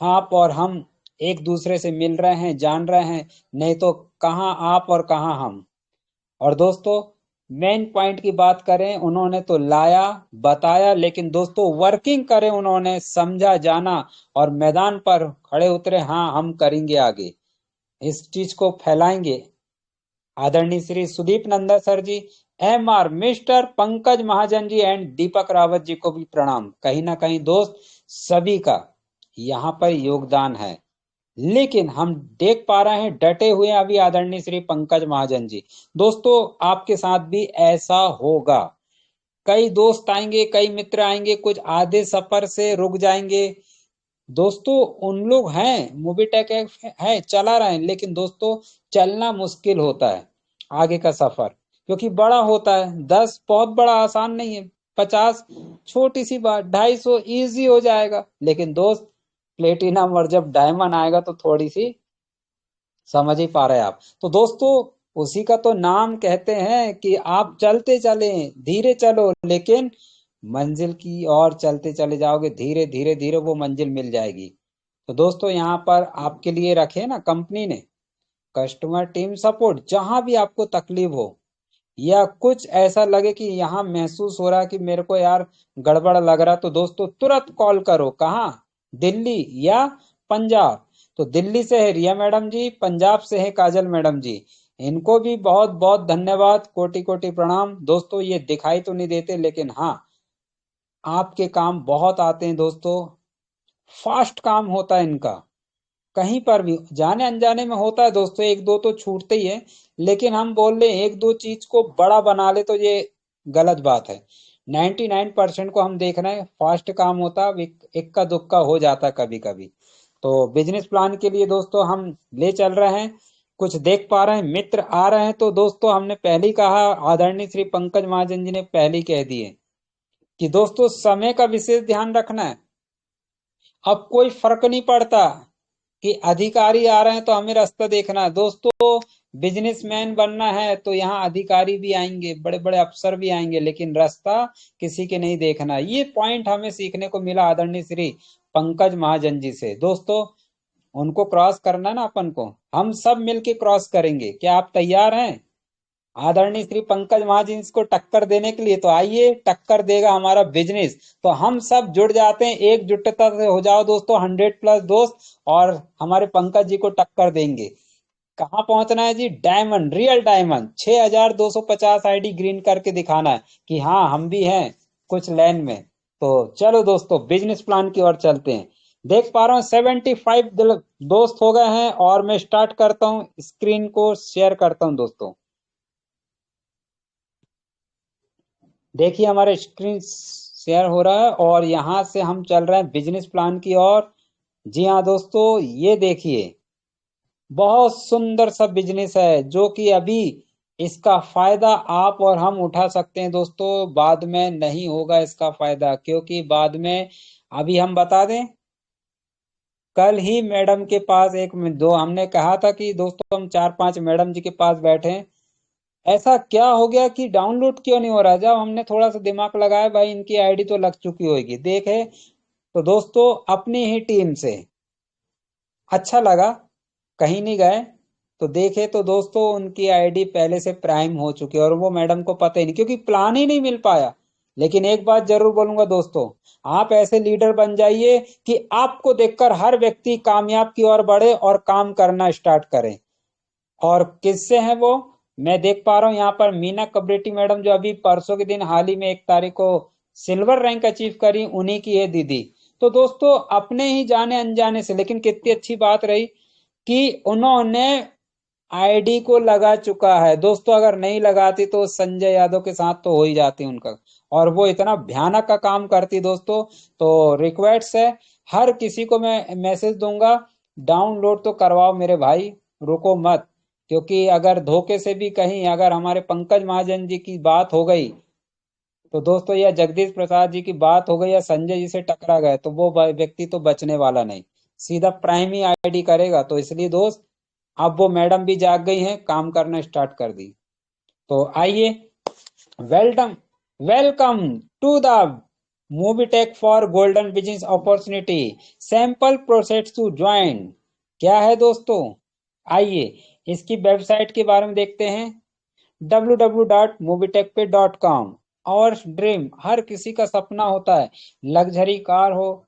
आप और हम एक दूसरे से मिल रहे हैं, जान रहे हैं, नहीं तो कहाँ आप और कहाँ हम। और दोस्तों, मेन पॉइंट की बात करें, उन्होंने तो लाया, बताया, लेकिन दोस्तों वर्किंग करें, उन्होंने समझा, जाना और मैदान पर खड़े उतरे। हाँ, हम करेंगे आगे, इस चीज को फैलाएंगे। आदरणीय Shri Sudeep Nanda sir ji, MR mister Pankaj Mahajan ji and Deepak Rawat ji को भी प्रणाम। कहीं ना कहीं दोस्त, सभी का यहाँ पर योगदान है। लेकिन हम देख पा रहे हैं डटे हुए हैं अभी आदरणीय श्री पंकज महाजन जी। दोस्तों, आपके साथ भी ऐसा होगा। कई दोस्त आएंगे, कई मित्र आएंगे, कुछ आधे सफर से रुक जाएंगे। दोस्तों, उन लोग हैं, मोबिटेक है, चला रहे हैं, लेकिन दोस्तों चलना मुश्किल होता है आगे का सफर, क्योंकि बड़ा होता है। 10 बहुत बड़ा आसान नहीं है, 50 छोटी सी बात, 250 इजी हो जाएगा। लेकिन दोस्त, प्लेटिनम और जब डायमंड आएगा तो थोड़ी सी, समझ ही पा रहे हैं आप। तो दोस्तों, उसी का तो नाम कहते हैं कि आप चलते चले, धीरे चलो, लेकिन मंजिल की ओर चलते चले जाओगे, धीरे धीरे धीरे वो मंजिल मिल जाएगी। तो दोस्तों, यहाँ पर आपके लिए रखे ना कंपनी ने कस्टमर टीम सपोर्ट। जहां भी आपको तकलीफ हो या कुछ ऐसा लगे कि यहाँ महसूस हो रहा है कि मेरे को यार गड़बड़ लग रहा, तो दोस्तों तुरंत कॉल करो। कहाँ? दिल्ली या पंजाब? तो दिल्ली से है रिया मैडम जी, पंजाब से है काजल मैडम जी। इनको भी बहुत बहुत धन्यवाद, कोटि कोटि प्रणाम। दोस्तों, ये दिखाई तो नहीं देते, लेकिन हाँ, आपके काम बहुत आते हैं दोस्तों। फास्ट काम होता है इनका, कहीं पर भी जाने अनजाने में होता है दोस्तों, एक दो तो छूटते ही है। लेकिन हम बोल रहे हैं एक दो चीज को बड़ा बना ले तो ये गलत बात है। 99% को हम देख रहे हैं फास्ट काम होता है, इक्का दुक्का हो जाता है कभी कभी। तो बिजनेस प्लान के लिए दोस्तों हम ले चल रहे हैं, कुछ देख पा रहे हैं, मित्र आ रहे हैं। तो दोस्तों, हमने पहले ही कहा, आदरणीय श्री पंकज महाजन जी ने पहले ही कह दिए कि दोस्तों समय का विशेष ध्यान रखना है। अब कोई फर्क नहीं पड़ता कि अधिकारी आ रहे हैं तो हमें रास्ता देखना है। दोस्तों, बिजनेसमैन बनना है तो यहाँ अधिकारी भी आएंगे, बड़े बड़े अफसर भी आएंगे, लेकिन रास्ता किसी के नहीं देखना। ये पॉइंट हमें सीखने को मिला आदरणीय श्री पंकज महाजन जी से। दोस्तों, उनको क्रॉस करना ना, अपन को हम सब मिलके क्रॉस करेंगे। क्या आप तैयार हैं आदरणीय श्री पंकज महाजन को टक्कर देने के लिए? तो आइए, टक्कर देगा हमारा बिजनेस। तो हम सब जुड़ जाते हैं, एकजुटता से हो जाओ दोस्तों, 100+ दोस्त, और हमारे पंकज जी को टक्कर देंगे। कहाँ पहुंचना है जी? Diamond, real diamond, 6250 ID green करके दिखाना है कि हाँ, हम भी हैं कुछ लाइन में। तो चलो दोस्तों, बिजनेस प्लान की ओर चलते हैं। देख पा रहा हूँ 75 दोस्त हो गए हैं, और मैं स्टार्ट करता हूँ, स्क्रीन को शेयर करता हूँ दोस्तों। देखिए, हमारे स्क्रीन शेयर हो रहा है और यहाँ से हम चल रहे हैं बिजनेस प्लान की ओर। जी हाँ दोस्तों, ये देखिए, बहुत सुंदर सा बिजनेस है जो कि अभी इसका फायदा आप और हम उठा सकते हैं दोस्तों। बाद में नहीं होगा इसका फायदा, क्योंकि बाद में, अभी हम बता दें, कल ही मैडम के पास एक दो हमने कहा था कि दोस्तों हम 4-5 मैडम जी के पास बैठे हैं। ऐसा क्या हो गया कि डाउनलोड क्यों नहीं हो रहा? जब हमने थोड़ा सा दिमाग लगाया, भाई इनकी आईडी तो लग चुकी होगी, देखे तो दोस्तों अपनी ही टीम से अच्छा लगा, कहीं नहीं गए तो देखे तो दोस्तों उनकी आईडी पहले से प्राइम हो चुकी है, और वो मैडम को पता ही नहीं, क्योंकि प्लान ही नहीं मिल पाया। लेकिन एक बात जरूर बोलूंगा दोस्तों, आप ऐसे लीडर बन जाइए कि आपको देखकर हर व्यक्ति कामयाब की ओर बढ़े और काम करना स्टार्ट करे। और किससे हैं वो? मैं देख पा रहा हूँ यहाँ पर मीना कबरेटी मैडम, जो अभी परसों के दिन हाल ही में 1 तारीख को सिल्वर रैंक अचीव करी, उन्हीं की है दीदी। तो दोस्तों, अपने ही जाने अनजाने से, लेकिन कितनी अच्छी बात रही कि उन्होंने आईडी को लगा चुका है दोस्तों। अगर नहीं लगाती तो संजय यादव के साथ तो हो ही जाती उनका, और वो इतना भयानक का काम करती दोस्तों। तो रिक्वेस्ट है, हर किसी को मैं मैसेज दूंगा, डाउनलोड तो करवाओ मेरे भाई, रुको मत। क्योंकि अगर धोखे से भी कहीं अगर हमारे पंकज महाजन जी की बात हो गई, तो दोस्तों, या जगदीश प्रसाद जी की बात हो गई, या संजय जी से टकरा गए, तो वो व्यक्ति तो बचने वाला नहीं, सीधा प्राइम ही आईडी करेगा। तो इसलिए दोस्त, अब वो मैडम भी जाग गई हैं, काम करना स्टार्ट कर दी। तो आइए, welcome, welcome to the Mobitech for golden business opportunity, sample process to join. क्या है दोस्तों, आइए इसकी वेबसाइट के बारे में देखते हैं। www.mobitechpay.com। और ड्रीम, हर किसी का सपना होता है, लग्जरी कार हो,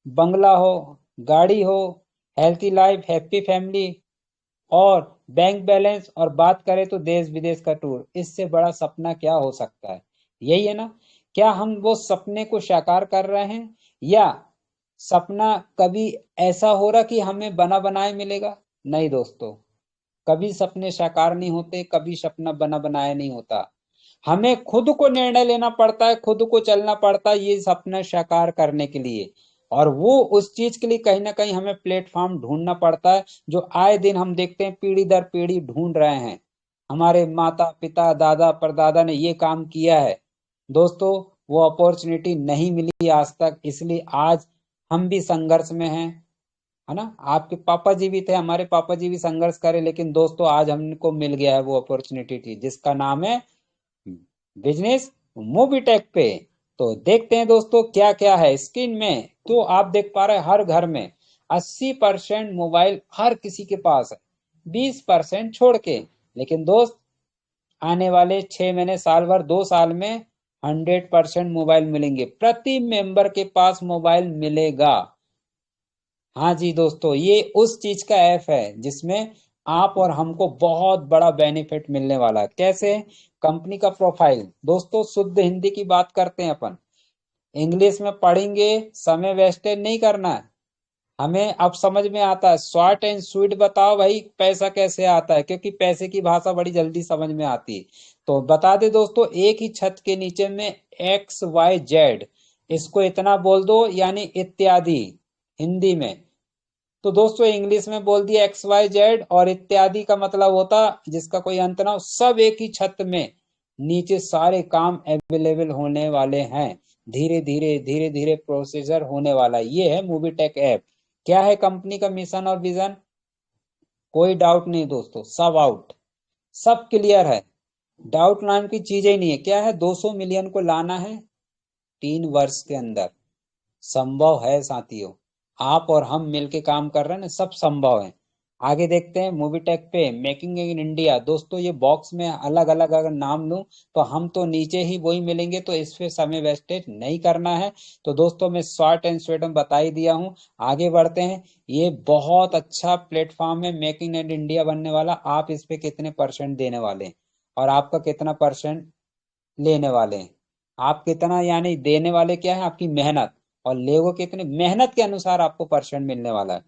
बंगला हो, गाड़ी हो, हेल्थी लाइफ, हैप्पी फैमिली और बैंक बैलेंस, और बात करें तो देश विदेश का टूर। इससे बड़ा सपना क्या हो सकता है? यही है ना। क्या हम वो सपने को साकार कर रहे हैं, या सपना कभी ऐसा हो रहा कि हमें बना बनाए मिलेगा? नहीं दोस्तों, कभी सपने साकार नहीं होते, कभी सपना बना बनाया नहीं होता। हमें खुद को निर्णय लेना पड़ता है, खुद को चलना पड़ता है ये सपना साकार करने के लिए। और वो उस चीज के लिए कहीं ना कहीं हमें प्लेटफॉर्म ढूंढना पड़ता है, जो आए दिन हम देखते हैं पीढ़ी दर पीढ़ी ढूंढ रहे हैं। हमारे माता पिता दादा परदादा ने ये काम किया है दोस्तों, वो अपॉर्चुनिटी नहीं मिली आज तक, इसलिए आज हम भी संघर्ष में हैं, है ना। आपके पापा जी भी थे, हमारे पापा जी भी संघर्ष करे, लेकिन दोस्तों आज हमको मिल गया है वो अपॉर्चुनिटी जिसका नाम है बिजनेस मोबिटेक पे। तो देखते हैं दोस्तों क्या क्या है स्क्रीन में। तो आप देख पा रहे हैं हर घर में 80% मोबाइल हर किसी के पास है, 20% छोड़ के। लेकिन दोस्त, आने वाले 6 महीने साल भर 2 साल में 100% मोबाइल मिलेंगे, प्रति मेंबर के पास मोबाइल मिलेगा। हाँ जी दोस्तों, ये उस चीज का ऐप है जिसमें आप और हमको बहुत बड़ा बेनिफिट मिलने वाला है। कैसे? कंपनी का प्रोफाइल दोस्तों, शुद्ध हिंदी की बात करते हैं अपन, इंग्लिश में पढ़ेंगे, समय वेस्टेज नहीं करना है। हमें अब समझ में आता है, शॉर्ट एंड स्वीट बताओ भाई पैसा कैसे आता है, क्योंकि पैसे की भाषा बड़ी जल्दी समझ में आती है। तो बता दे दोस्तों, एक ही छत के नीचे में XYZ, इसको इतना बोल दो, यानी इत्यादि हिंदी में। तो दोस्तों इंग्लिश में बोल दिया XYZ, और इत्यादि का मतलब होता जिसका कोई अंत ना हो। सब एक ही छत में नीचे सारे काम अवेलेबल होने वाले हैं। धीरे धीरे धीरे धीरे प्रोसीजर होने वाला है। ये है मूवीटेक ऐप। क्या है कंपनी का मिशन और विजन? कोई डाउट नहीं दोस्तों, सब आउट, सब क्लियर है। डाउट नाम की चीज ही नहीं है। क्या है? 200 मिलियन को लाना है 3 वर्ष के अंदर। संभव है साथियों, आप और हम मिलके काम कर रहे हैं ना, सब संभव है। आगे देखते हैं मूवीटेक पे मेकिंग इन इंडिया। दोस्तों ये बॉक्स में अलग अलग अगर नाम लूं तो हम तो नीचे ही वही मिलेंगे, तो इस पे समय वेस्टेज नहीं करना है। तो दोस्तों मैं शॉर्ट एंड स्वीट में बता ही दिया हूं। आगे बढ़ते हैं। ये बहुत अच्छा प्लेटफॉर्म है मेकिंग इन इंडिया बनने वाला। आप इस पे कितने परसेंट देने वाले हैं, और आपका कितना परसेंट लेने वाले हैं? आप कितना यानी देने वाले, क्या है आपकी मेहनत, और लेगो कितनी मेहनत के अनुसार आपको परसेंट मिलने वाला है।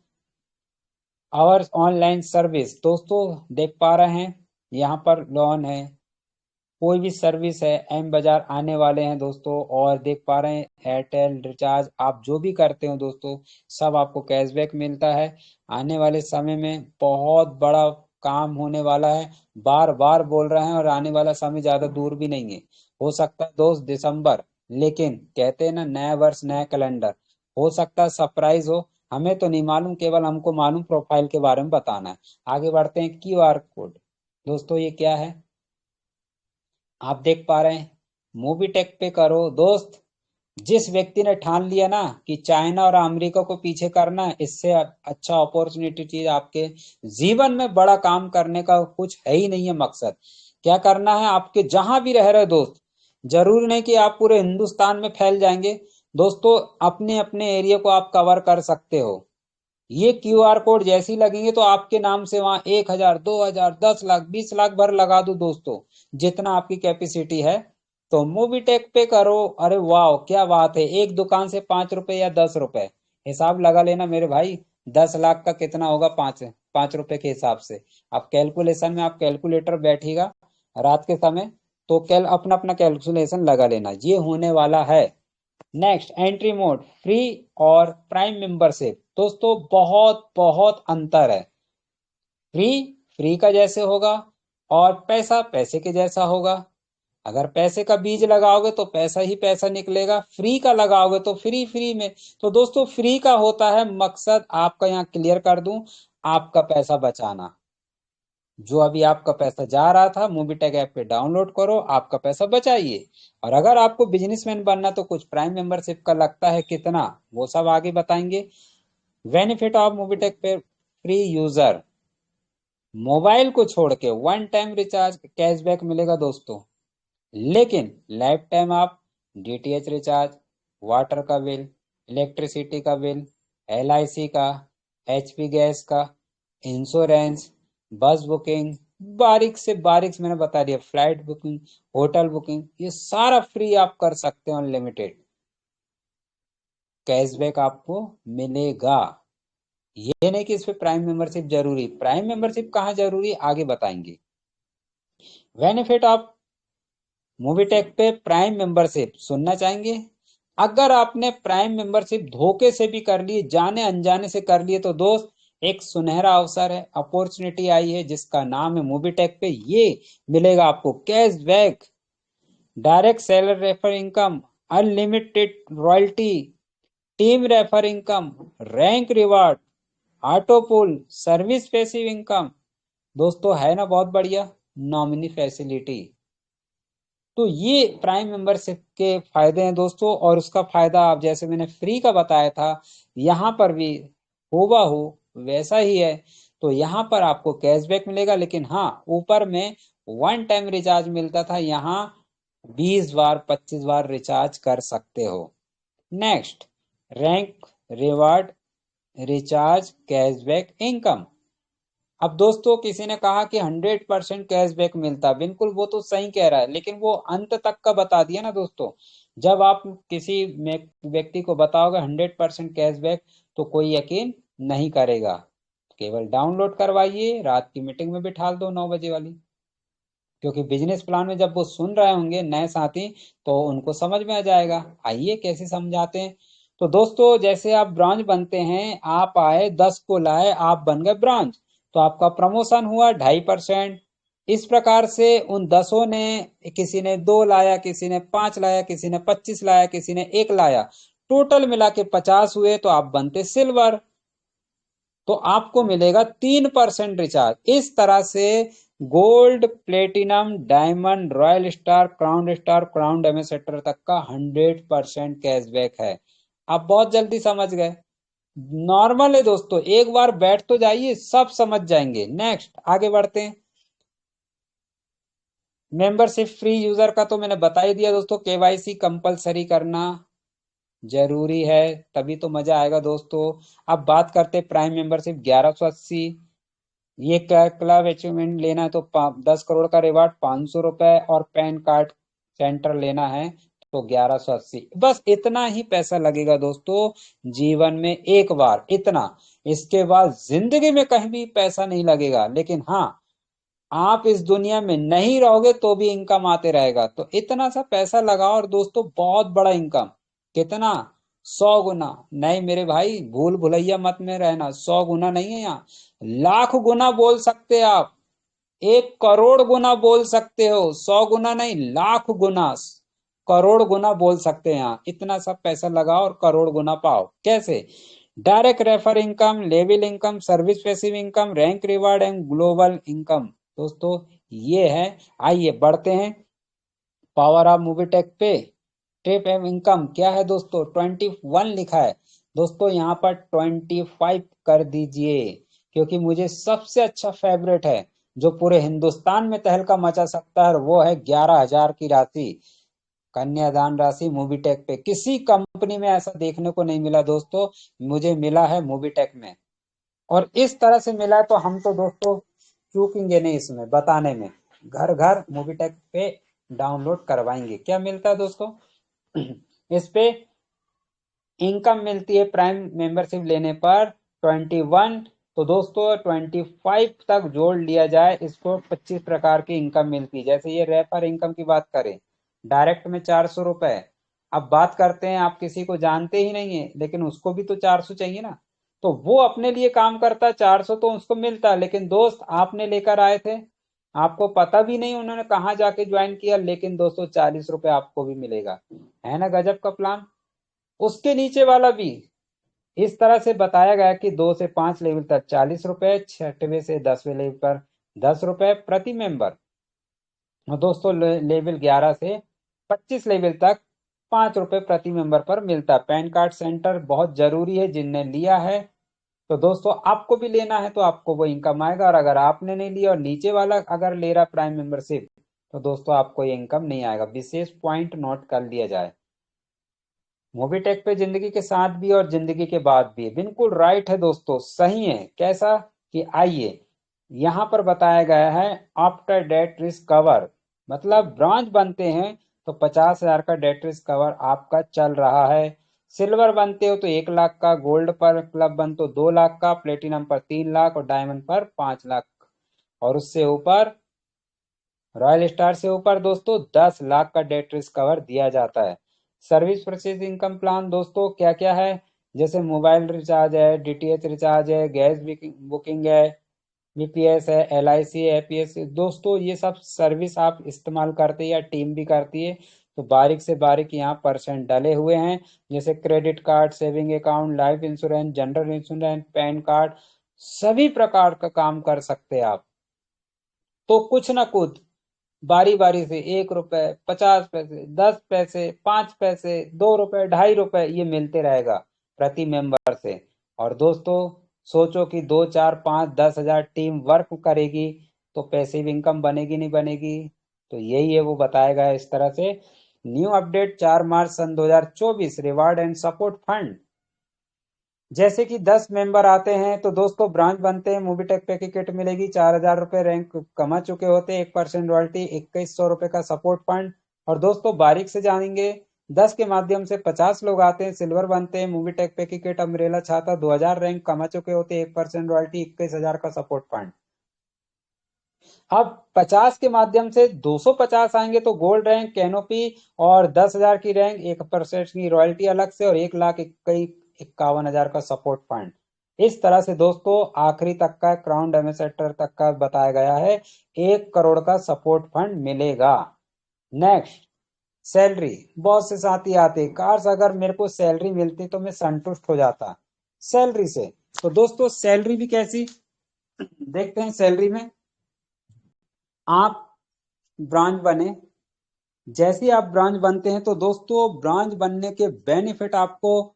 आवर्स ऑनलाइन सर्विस दोस्तों, देख पा रहे हैं यहाँ पर लोन है, कोई भी सर्विस है, एम बाजार आने वाले हैं दोस्तों। और देख पा रहे हैं एयरटेल रिचार्ज आप जो भी करते हो दोस्तों, सब आपको कैशबैक मिलता है। आने वाले समय में बहुत बड़ा काम होने वाला है, बार बार बोल रहे हैं, और आने वाला समय ज्यादा दूर भी नहीं है। हो सकता है दोस्त दिसंबर, लेकिन कहते हैं ना नया वर्ष नया कैलेंडर, हो सकता है सरप्राइज हो। हमें तो नहीं मालूम, केवल हमको मालूम प्रोफाइल के बारे में बताना है। आगे बढ़ते हैं। QR कोड दोस्तों, ये क्या है आप देख पा रहे हैं, मूवीटेक पे करो दोस्त। जिस व्यक्ति ने ठान लिया ना कि चाइना और अमेरिका को पीछे करना है, इससे अच्छा अपॉर्चुनिटी चीज आपके जीवन में बड़ा काम करने का कुछ है ही नहीं है मकसद। क्या करना है आपके, जहां भी रह रहे दोस्त, जरूरी नहीं कि आप पूरे हिंदुस्तान में फैल जाएंगे दोस्तों, अपने अपने एरिया को आप कवर कर सकते हो। ये QR कोड जैसी लगेंगे तो आपके नाम से वहां 1,000 2,000 10 लाख 20 लाख भर लगा दो दोस्तों, जितना आपकी कैपेसिटी है। तो मूवीटेक पे करो। अरे वाह क्या बात है, एक दुकान से 5 रुपए या 10 रुपए, हिसाब लगा लेना मेरे भाई। 10 लाख का कितना होगा, 5 5 रुपए के हिसाब से। आप कैलकुलेशन में, आप कैलकुलेटर बैठिएगा रात के समय, तो कैल अपना अपना कैलकुलेशन लगा लेना, ये होने वाला है। नेक्स्ट, एंट्री मोड फ्री और प्राइम मेंबरशिप। दोस्तों बहुत बहुत अंतर है। फ्री फ्री का जैसे होगा, और पैसा पैसे के जैसा होगा। अगर पैसे का बीज लगाओगे तो पैसा ही पैसा निकलेगा, फ्री का लगाओगे तो फ्री फ्री में। तो दोस्तों फ्री का होता है मकसद, आपका यहाँ क्लियर कर दूं, आपका पैसा बचाना। जो अभी आपका पैसा जा रहा था मूवीटेक ऐप पे डाउनलोड करो, आपका पैसा बचाइए। और अगर आपको बिजनेसमैन बनना तो कुछ प्राइम मेंबरशिप का लगता है कितना, वो सब आगे बताएंगे। बेनिफिट ऑफ मूवीटेक पे फ्री यूजर, मोबाइल को छोड़ के वन टाइम रिचार्ज कैशबैक मिलेगा दोस्तों। लेकिन लाइफ टाइम आप डीटीएच रिचार्ज, वाटर का बिल, इलेक्ट्रिसिटी का बिल, एलआईसी का, एचपी गैस का, इंश्योरेंस, बस बुकिंग, बारीक से बारीक मैंने बता दिया, फ्लाइट बुकिंग, होटल बुकिंग, ये सारा फ्री आप कर सकते हैं अनलिमिटेड। कैशबैक आपको मिलेगा। ये नहीं कि इस पे प्राइम मेंबरशिप जरूरी, प्राइम मेंबरशिप कहाँ जरूरी आगे बताएंगे। बेनिफिट ऑफ मूवीटेक पे प्राइम मेंबरशिप सुनना चाहेंगे? अगर आपने प्राइम मेंबरशिप धोखे से भी कर लिए, जाने अनजाने से कर लिए, तो दोस्त एक सुनहरा अवसर है, अपॉर्चुनिटी आई है जिसका नाम है मूवीटेक पे। ये मिलेगा आपको cashback, direct seller refer income, unlimited royalty, team refer income, rank reward, auto pool, service passive income. दोस्तों है ना बहुत बढ़िया, नॉमिनी फैसिलिटी। तो ये प्राइम मेंबरशिप के फायदे हैं दोस्तों। और उसका फायदा आप जैसे मैंने फ्री का बताया था, यहाँ पर भी हूबहू वैसा ही है। तो यहाँ पर आपको कैशबैक मिलेगा, लेकिन हाँ ऊपर में वन टाइम रिचार्ज मिलता था, यहाँ 20 बार 25 बार रिचार्ज कर सकते हो। Next, rank reward recharge cashback income. अब दोस्तों किसी ने कहा कि 100% कैशबैक मिलता, बिल्कुल वो तो सही कह रहा है, लेकिन वो अंत तक का बता दिया ना दोस्तों। जब आप किसी व्यक्ति को बताओगे 100% कैशबैक, तो कोई यकीन नहीं करेगा। केवल डाउनलोड करवाइए, रात की मीटिंग में बिठा दो 9 बजे वाली, क्योंकि बिजनेस प्लान में जब वो सुन रहे होंगे नए साथी, तो उनको समझ में आ जाएगा। आइए कैसे समझाते हैं। तो दोस्तों जैसे आप ब्रांच बनते हैं, आप आए 10 को लाए, आप बन गए ब्रांच, तो आपका प्रमोशन हुआ 2.5%। इस प्रकार से उन 10 ने, किसी ने 2 लाया, किसी ने 5 लाया, किसी ने 25 लाया, किसी ने 1 लाया, टोटल मिला के 50 हुए, तो आप बनते सिल्वर। तो आपको मिलेगा 3% रिचार्ज। इस तरह से gold, platinum, diamond, royal star, crown ambassador तक का 100% कैशबैक है। आप बहुत जल्दी समझ गए। नॉर्मल है दोस्तों, एक बार बैठ तो जाइए, सब समझ जाएंगे। नेक्स्ट आगे बढ़ते हैं। मेंबरशिप फ्री यूजर का तो मैंने बता ही दिया दोस्तों, केवाईसी कंपलसरी करना जरूरी है, तभी तो मजा आएगा दोस्तों। अब बात करते हैं प्राइम मेंबरशिप 1180। ये क्लब अचीवमेंट लेना है तो 10 करोड़ का रिवार्ड, 500 रुपए, और पैन कार्ड सेंटर लेना है तो 1180। बस इतना ही पैसा लगेगा दोस्तों, जीवन में एक बार इतना। इसके बाद जिंदगी में कहीं भी पैसा नहीं लगेगा। लेकिन हाँ, आप इस दुनिया में नहीं रहोगे तो भी इनकम आते रहेगा। तो इतना सा पैसा लगाओ और दोस्तों बहुत बड़ा इनकम। कितना? 100 गुना। नहीं मेरे भाई, भूल भुलैया मत में रहना, 100 गुना नहीं है यहाँ, लाख गुना बोल सकते हैं आप, 1 करोड़ गुना बोल सकते हो। 100 गुना नहीं, लाख गुना, करोड़ गुना बोल सकते हैं यहाँ। इतना सब पैसा लगाओ और करोड़ गुना पाओ। कैसे? Direct refer income, level income, service passive income, rank reward and global income. दोस्तों ये है। आइए बढ़ते हैं पावर ऑफ मूवीटेक पे। ट्रिप एम इनकम क्या है दोस्तों? 21 लिखा है दोस्तों, यहाँ पर 25 कर दीजिए, क्योंकि मुझे सबसे अच्छा फेवरेट है जो पूरे हिंदुस्तान में तहलका मचा सकता है, और वो है 11,000 की राशि, कन्यादान राशि मूवीटेक पे। किसी कंपनी में ऐसा देखने को नहीं मिला दोस्तों, मुझे मिला है मूवीटेक में। और इस तरह से मिला है तो हम तो दोस्तों चूकेंगे नहीं इसमें बताने में, घर घर मूवीटेक पे डाउनलोड करवाएंगे। क्या मिलता है दोस्तों? इस पे इनकम मिलती है प्राइम मेंबरशिप लेने पर 21। तो दोस्तों 25 तक जोड़ लिया जाए, इसको 25 प्रकार की इनकम मिलती है। जैसे ये रेफर इनकम की बात करें, डायरेक्ट में 400 रुपए। अब बात करते हैं, आप किसी को जानते ही नहीं है लेकिन उसको भी तो 400 चाहिए ना, तो वो अपने लिए काम करता है, 400 तो उसको मिलता है। लेकिन दोस्त आपने लेकर आए थे, आपको पता भी नहीं उन्होंने कहाँ जाके ज्वाइन किया, लेकिन दोस्तों 40 रुपए आपको भी मिलेगा। है ना गजब का प्लान? उसके नीचे वाला भी इस तरह से बताया गया कि 2 से 5 लेवल तक 40 रुपए, 6वें से 10वें लेवल पर ₹10 प्रति मेंबर। और दोस्तों लेवल 11 से 25 लेवल तक ₹5 प्रति मेंबर पर मिलता है। पैन कार्ड सेंटर बहुत जरूरी है, जिनने लिया है तो दोस्तों आपको भी लेना है तो आपको वो इनकम आएगा, और अगर आपने नहीं लिया और नीचे वाला अगर ले रहा प्राइम मेंबरशिप तो दोस्तों आपको ये इनकम नहीं आएगा। विशेष पॉइंट नोट कर लिया जाए। मोबीटेक पे जिंदगी के साथ भी और जिंदगी के बाद भी बिल्कुल राइट है दोस्तों, सही है। कैसा कि आइए यहाँ पर बताया गया है आफ्टर डेट रिस्क कवर, मतलब ब्रॉन्ज बनते हैं तो 50,000 का डेट रिस्क कवर आपका चल रहा है। सिल्वर बनते हो तो 1 लाख का, गोल्ड पर क्लब बन तो 2 लाख का, प्लेटिनम पर 3 लाख और डायमंड पर 5 लाख, और उससे ऊपर रॉयल स्टार से ऊपर दोस्तों 10 लाख का डेट रिस्क कवर दिया जाता है। सर्विस परचेज इनकम प्लान दोस्तों क्या क्या है, जैसे मोबाइल रिचार्ज है, डीटीएच रिचार्ज है, गैस बुकिंग है, बीपीएस है, एलआईसी है, एपीएस है। दोस्तों ये सब सर्विस आप इस्तेमाल करते हैं या टीम भी करती है तो बारीक से बारीक यहाँ परसेंट डले हुए हैं, जैसे credit card, saving account, life insurance, general insurance, pan card, सभी प्रकार का काम कर सकते हैं आप। तो कुछ ना कुछ बारी बारी से ₹1, 50 पैसे, 10 पैसे, 5 पैसे, ₹2, ₹2.5 ये मिलते रहेगा प्रति मेंबर से। और दोस्तों सोचो कि 2, 4, 5, 10 हजार टीम वर्क करेगी तो पैसिव इनकम बनेगी नहीं बनेगी। तो यही है, वो बताया गया है इस तरह से। न्यू अपडेट 4 मार्च सन 2024 रिवार्ड एंड सपोर्ट फंड, जैसे कि 10 मेंबर आते हैं तो दोस्तों ब्रांच बनते हैं, मोबीटेक पे की किट मिलेगी, ₹4,000 रैंक कमा चुके होते हैं, 1% रॉयल्टी, ₹2,100 का सपोर्ट फंड। और दोस्तों बारीक से जानेंगे, 10 के माध्यम से 50 लोग आते हैं, सिल्वर बनते हैं, मूवीटेक पे की किट, अम्ब्रेला छाता, 2,000 रैंक कमा चुके होते हैं, 1% रॉयल्टी, 21,000 का सपोर्ट फंड। अब 50 के माध्यम से 250 आएंगे तो गोल्ड रैंक, कैनोपी, और 10,000 की रैंक, 1% की रॉयल्टी अलग से, और 1,51,000 का सपोर्ट फंड। इस तरह से दोस्तों आखिरी तक का क्राउन एम्बेसडर तक का बताया गया है, 1 करोड़ का सपोर्ट फंड मिलेगा। Next, salary. बहुत से साथी आते कार्स, अगर मेरे को सैलरी मिलती तो मैं संतुष्ट हो जाता सैलरी से। तो दोस्तों सैलरी भी कैसी, देखते हैं। सैलरी में आप ब्रांच बने, जैसे ही आप ब्रांच बनते हैं तो दोस्तों ब्रांच बनने के बेनिफिट आपको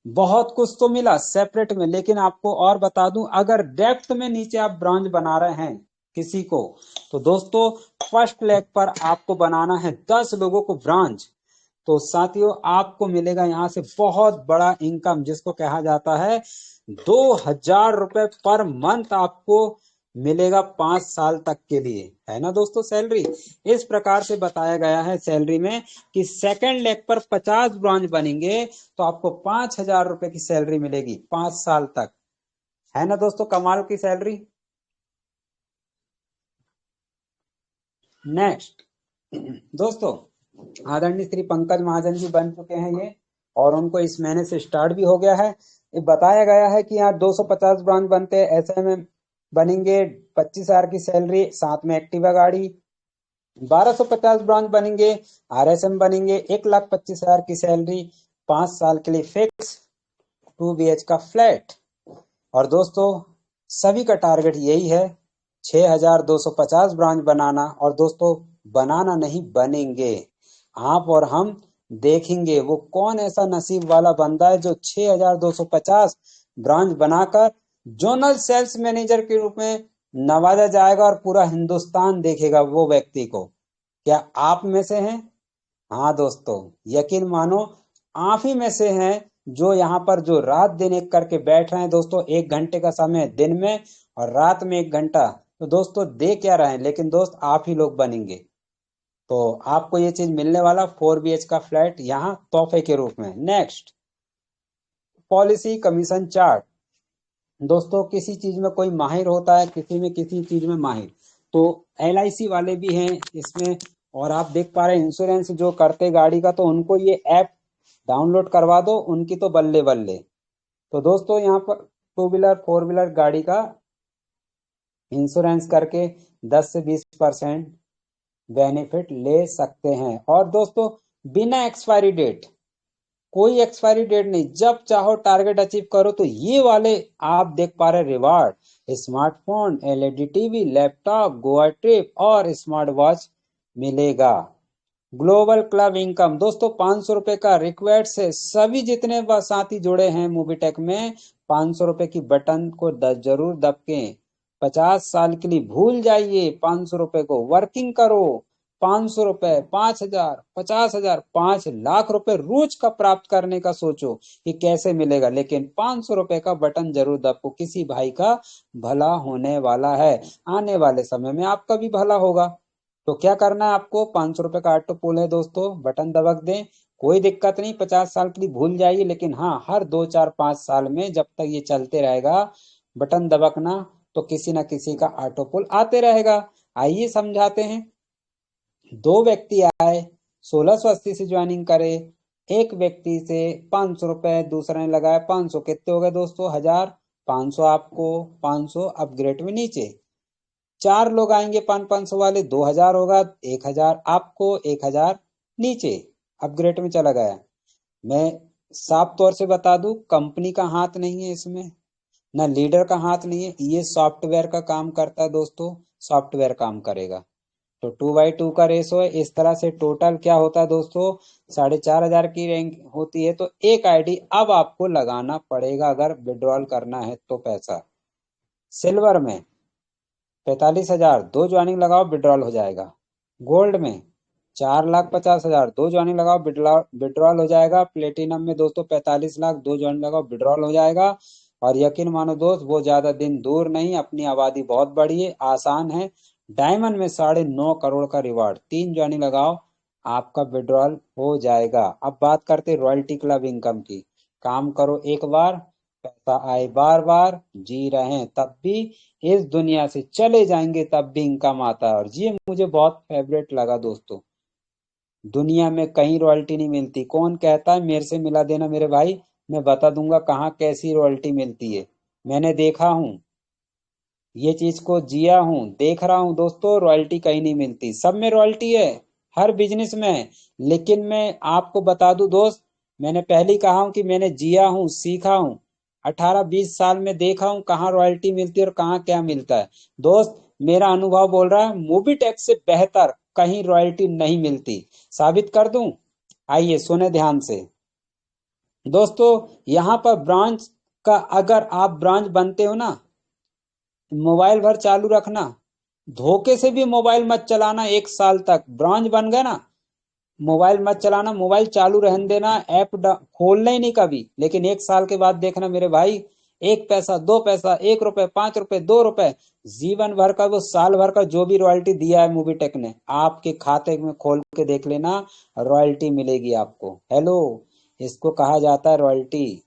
बहुत कुछ तो मिला सेपरेट में, लेकिन आपको और बता दूं, अगर डेप्थ में नीचे आप ब्रांच बना रहे हैं किसी को, तो दोस्तों फर्स्ट लेग पर आपको बनाना है 10 लोगों को ब्रांच। तो साथियों आपको मिलेगा यहाँ से बहुत बड़ा इनकम, जिसको कहा जाता है ₹2,000 पर मंथ आपको मिलेगा 5 साल तक के लिए, है ना दोस्तों। सैलरी इस प्रकार से बताया गया है सैलरी में कि सेकंड लेग पर 50 ब्रांच बनेंगे तो आपको ₹5,000 की सैलरी मिलेगी 5 साल तक, है ना दोस्तों, कमाल की सैलरी। नेक्स्ट दोस्तों, आदरणीय श्री पंकज महाजन जी बन चुके हैं ये, और उनको इस महीने से स्टार्ट भी हो गया है। ये बताया गया है कि यहाँ 250 ब्रांच बनते हैं, ऐसे में बनेंगे 25,000 की सैलरी, साथ में एक्टिवा गाड़ी। 1250 ब्रांच बनेंगे, आरएसएम बनेंगे, 1,25,000 की सैलरी, 5 साल के लिए फिक्स, 2 BH का फ्लैट। और दोस्तों सभी का टारगेट यही है, 6,250 ब्रांच बनाना। और दोस्तों बनाना नहीं, बनेंगे। आप और हम देखेंगे वो कौन ऐसा नसीब वाला बंदा है जो 6,250 ब्रांच बनाकर जोनल सेल्स मैनेजर के रूप में नवाजा जाएगा, और पूरा हिंदुस्तान देखेगा वो व्यक्ति को। क्या आप में से हैं? हाँ दोस्तों, यकीन मानो आप ही में से हैं, जो यहाँ पर जो रात दिन एक करके बैठ रहे हैं दोस्तों। 1 घंटे का समय दिन में और रात में 1 घंटा, तो दोस्तों दे क्या रहे हैं, लेकिन दोस्त आप ही लोग बनेंगे। तो आपको ये चीज मिलने वाला 4 BH का फ्लैट यहाँ तोहफे के रूप में। Next, policy commission chart. दोस्तों किसी चीज में कोई माहिर होता है, किसी में किसी चीज में माहिर, तो LIC वाले भी हैं इसमें। और आप देख पा रहे हैं इंश्योरेंस जो करते गाड़ी का, तो उनको ये ऐप डाउनलोड करवा दो, उनकी तो बल्ले बल्ले। तो दोस्तों यहाँ पर 2 व्हीलर 4 व्हीलर गाड़ी का इंश्योरेंस करके 10 से 20% बेनिफिट ले सकते हैं। और दोस्तों बिना एक्सपायरी डेट कोई एक्सपायरी डेट नहीं, जब चाहो टारगेट अचीव करो। तो ये वाले आप देख पा रहे reward, smartphone, LED TV, laptop, Goa trip और स्मार्ट वॉच मिलेगा। ग्लोबल क्लब इनकम दोस्तों 500 रुपए का रिक्वेस्ट से सभी जितने साथी जुड़े हैं मूवीटेक में 500 रुपए की बटन को जरूर दबकें। 50 साल के लिए भूल जाइए 500 रुपए को, वर्किंग करो। 500 रुपए, 5,000, 50,000, 5 लाख रुपए रोज का प्राप्त करने का सोचो कि कैसे मिलेगा, लेकिन 500 रुपए का बटन जरूर दबको। किसी भाई का भला होने वाला है, आने वाले समय में आपका भी भला होगा। तो क्या करना है आपको, 500 रुपए का ऑटो पोल है दोस्तों, बटन दबक दें। कोई दिक्कत नहीं, 50 साल के लिए भूल जाइए, लेकिन हाँ हर 2, 4, 5 साल में जब तक ये चलते रहेगा बटन दबकना, तो किसी ना किसी का ऑटो पोल आते रहेगा। आइए समझाते हैं। दो व्यक्ति आए, 1680 से ज्वाइनिंग करे। एक व्यक्ति से 500 रुपए दूसरे ने लगाया, 500 कितने हो गए दोस्तों, 1000। 500 आपको, 500 अपग्रेड में नीचे। 4 लोग आएंगे 500 वाले, 2000 होगा, 1000 आपको, 1000 नीचे अपग्रेड में चला गया। मैं साफ तौर से बता दूं, कंपनी का हाथ नहीं है इसमें, ना लीडर का हाथ नहीं है, ये सॉफ्टवेयर का काम करता है दोस्तों, सॉफ्टवेयर काम करेगा। तो 2/2 का रेशो है। इस तरह से टोटल क्या होता है दोस्तों, 4500 की रैंक होती है। तो एक आईडी अब आपको लगाना पड़ेगा अगर विड्रॉल करना है तो पैसा। सिल्वर में 45,000, 2 ज्वाइनिंग लगाओ विड्रॉल हो जाएगा। गोल्ड में 4,50,000, 2 ज्वाइनिंग लगाओ विड्रॉल हो जाएगा। प्लेटिनम में दोस्तों 45 लाख, 2 ज्वाइनिंग लगाओ विड्रॉल हो जाएगा। और यकीन मानो दोस्त, वो ज्यादा दिन दूर नहीं, अपनी आबादी बहुत बड़ी है, आसान है। डायमंड में 9.5 करोड़ का रिवार्ड, 3 ज्वाइनिंग लगाओ आपका विड्रॉल हो जाएगा। अब बात करते रॉयल्टी क्लब इनकम की। काम करो एक बार, पैसा आए बार बार, जी रहे हैं तब भी, इस दुनिया से चले जाएंगे तब भी इनकम आता है। और ये मुझे बहुत फेवरेट लगा दोस्तों, दुनिया में कहीं रॉयल्टी नहीं मिलती। कौन कहता है, मेरे से मिला देना मेरे भाई, मैं बता दूंगा कहाँ कैसी रॉयल्टी मिलती है। मैंने देखा हूँ, ये चीज को जिया हूँ, देख रहा हूँ दोस्तों, रॉयल्टी कहीं नहीं मिलती। सब में रॉयल्टी है, हर बिजनेस में है। लेकिन मैं आपको बता दूं दोस्त, मैंने पहले ही कहा हूँ कि मैंने जिया हूँ, सीखा हूँ। 18-20 साल में देखा हूँ कहाँ रॉयल्टी मिलती है और कहाँ क्या मिलता है। दोस्त मेरा अनुभव बोल रहा है, मूवी टैक्स से बेहतर कहीं रॉयल्टी नहीं मिलती। साबित कर दूं, आइए सुने ध्यान से। दोस्तों यहाँ पर ब्रांच का, अगर आप ब्रांच बनते हो ना, मोबाइल भर चालू रखना, धोखे से भी मोबाइल मत चलाना। 1 साल तक ब्रांच बन गया ना, मोबाइल मत चलाना, मोबाइल चालू रहने देना, ऐप खोलना ही नहीं कभी। लेकिन 1 साल के बाद देखना मेरे भाई, 1 पैसा, 2 पैसा, 1 रुपए, 5 रुपए, 2 रुपए, जीवन भर का, वो साल भर का जो भी रॉयल्टी दिया है मूवी टेक ने, आपके खाते में खोल के देख लेना, रॉयल्टी मिलेगी आपको। हेलो, इसको कहा जाता है रॉयल्टी।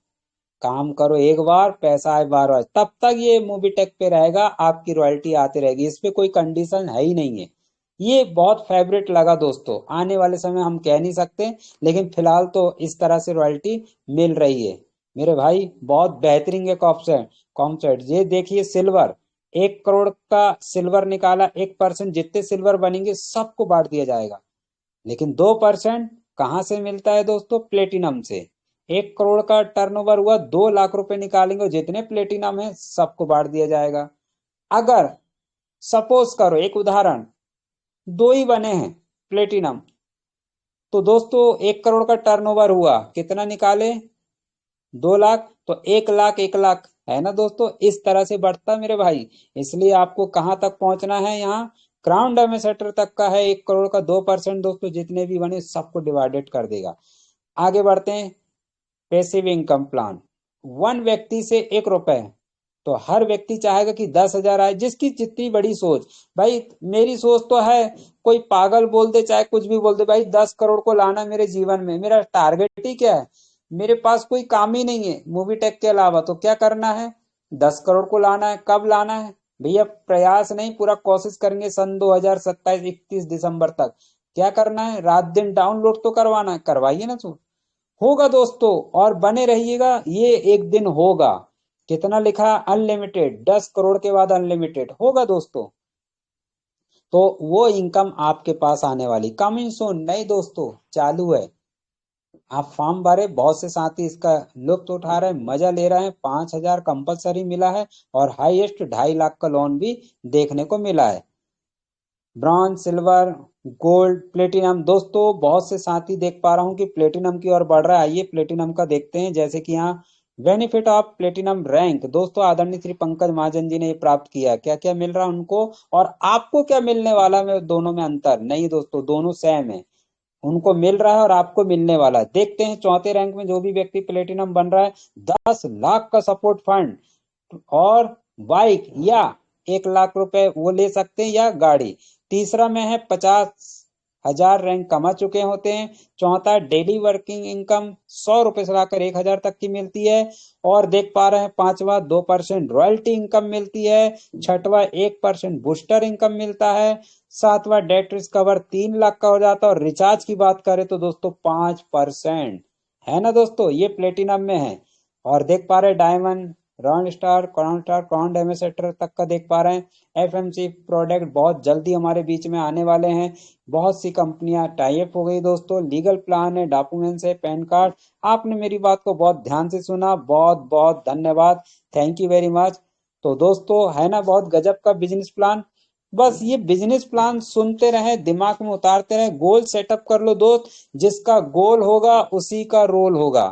काम करो एक बार, पैसा आए बार बार, तब तक ये मूवी टेक पे रहेगा, आपकी रॉयल्टी आती रहेगी, इस पे कोई कंडीशन है ही नहीं है। ये बहुत फेवरेट लगा दोस्तों। आने वाले समय हम कह नहीं सकते, लेकिन फिलहाल तो इस तरह से रॉयल्टी मिल रही है मेरे भाई। बहुत बेहतरीन एक ऑप्शन कॉन्सेप्ट, ये देखिए सिल्वर, 1 करोड़ का सिल्वर निकाला, 1% जितने सिल्वर बनेंगे सबको बांट दिया जाएगा। लेकिन 2% कहाँ से मिलता है दोस्तों, प्लेटिनम से। 1 करोड़ का टर्नओवर हुआ, 2 लाख रुपए निकालेंगे, जितने प्लेटिनम है सबको बांट दिया जाएगा। अगर सपोज करो, एक उदाहरण, दो ही बने हैं प्लेटिनम, तो दोस्तों 1 करोड़ का टर्नओवर हुआ, कितना निकाले, 2 लाख, तो 1 लाख, 1 लाख है ना दोस्तों। इस तरह से बढ़ता मेरे भाई। इसलिए आपको कहाँ तक पहुंचना है, यहाँ क्राउन एम्बेसडर तक का है। 1 करोड़ का 2% दोस्तों जितने भी बने सबको डिवाइडेड कर देगा। आगे बढ़ते हैं। पैसिव इनकम प्लान, 1 व्यक्ति से 1 रुपए, तो हर व्यक्ति चाहेगा कि 10,000 आए, जिसकी जितनी बड़ी सोच। भाई मेरी सोच तो है, कोई पागल बोल दे चाहे कुछ भी बोल दे, भाई 10 करोड़ को लाना मेरे जीवन में, मेरा टारगेट ही क्या है। मेरे पास कोई काम ही नहीं है मूवी टेक के अलावा, तो क्या करना है, 10 करोड़ को लाना है। कब लाना है भैया, प्रयास नहीं, पूरा कोशिश करेंगे सन 2027, 31 दिसंबर तक। क्या करना है, रात दिन डाउनलोड तो करवाना है, करवाइए ना। तो होगा दोस्तों, और बने रहिएगा, ये एक दिन होगा। कितना लिखा, अनलिमिटेड, 10 करोड़ के बाद अनलिमिटेड होगा दोस्तों। तो वो इनकम आपके पास आने वाली, कमिंग सून नहीं दोस्तों, चालू है। आप फॉर्म भरे, बहुत से साथी इसका लुत्फ उठा रहे हैं, मजा ले रहे हैं। 5,000 कंपलसरी मिला है और हाईएस्ट 2.5 लाख का लोन भी देखने को मिला है। Bronze, silver, gold, platinum. दोस्तों बहुत से साथी देख पा रहा हूँ कि प्लेटिनम की ओर बढ़ रहा है। आइए प्लेटिनम का देखते हैं। जैसे कि यहाँ बेनिफिट ऑफ प्लेटिनम रैंक, दोस्तों आदरणीय श्री पंकज महाजन जी ने ये प्राप्त किया। क्या क्या मिल रहा है उनको और आपको क्या मिलने वाला है, दोनों में अंतर नहीं दोस्तों, दोनों सेम है। उनको मिल रहा है और आपको मिलने वाला है। देखते हैं चौथे रैंक में जो भी व्यक्ति प्लेटिनम बन रहा है, 10 लाख का सपोर्ट फंड और बाइक या 1 लाख रुपए वो ले सकते हैं या गाड़ी। तीसरा में है 50,000 रैंक कमा चुके होते हैं। चौथा डेली वर्किंग इनकम 100 रुपए से लाकर 1,000 तक की मिलती है। और देख पा रहे हैं पांचवा 2% रॉयल्टी इनकम मिलती है। छठवा 1% बूस्टर इनकम मिलता है। सातवां डेट रिस्क कवर 3 लाख का हो जाता है। और रिचार्ज की बात करें तो दोस्तों 5% है ना दोस्तों, ये प्लेटिनम में है। और देख पा रहे हैं डायमंड, रॉन स्टार, क्राउन डेमोसेटर तक का देख पा रहे हैं। एफएमसी प्रोडक्ट बहुत जल्दी हमारे बीच में आने वाले हैं। बहुत सी कंपनियां टाई अप हो गई दोस्तों। लीगल प्लान है, डॉक्यूमेंट्स है, पैन कार्ड। आपने मेरी बात को बहुत ध्यान से सुना, बहुत बहुत धन्यवाद। Thank you very much. तो दोस्तों है ना बहुत गजब का बिजनेस प्लान। बस ये बिजनेस प्लान सुनते रहे, दिमाग में उतारते रहे, गोल सेटअप कर लो दोस्त। जिसका गोल होगा उसी का रोल होगा,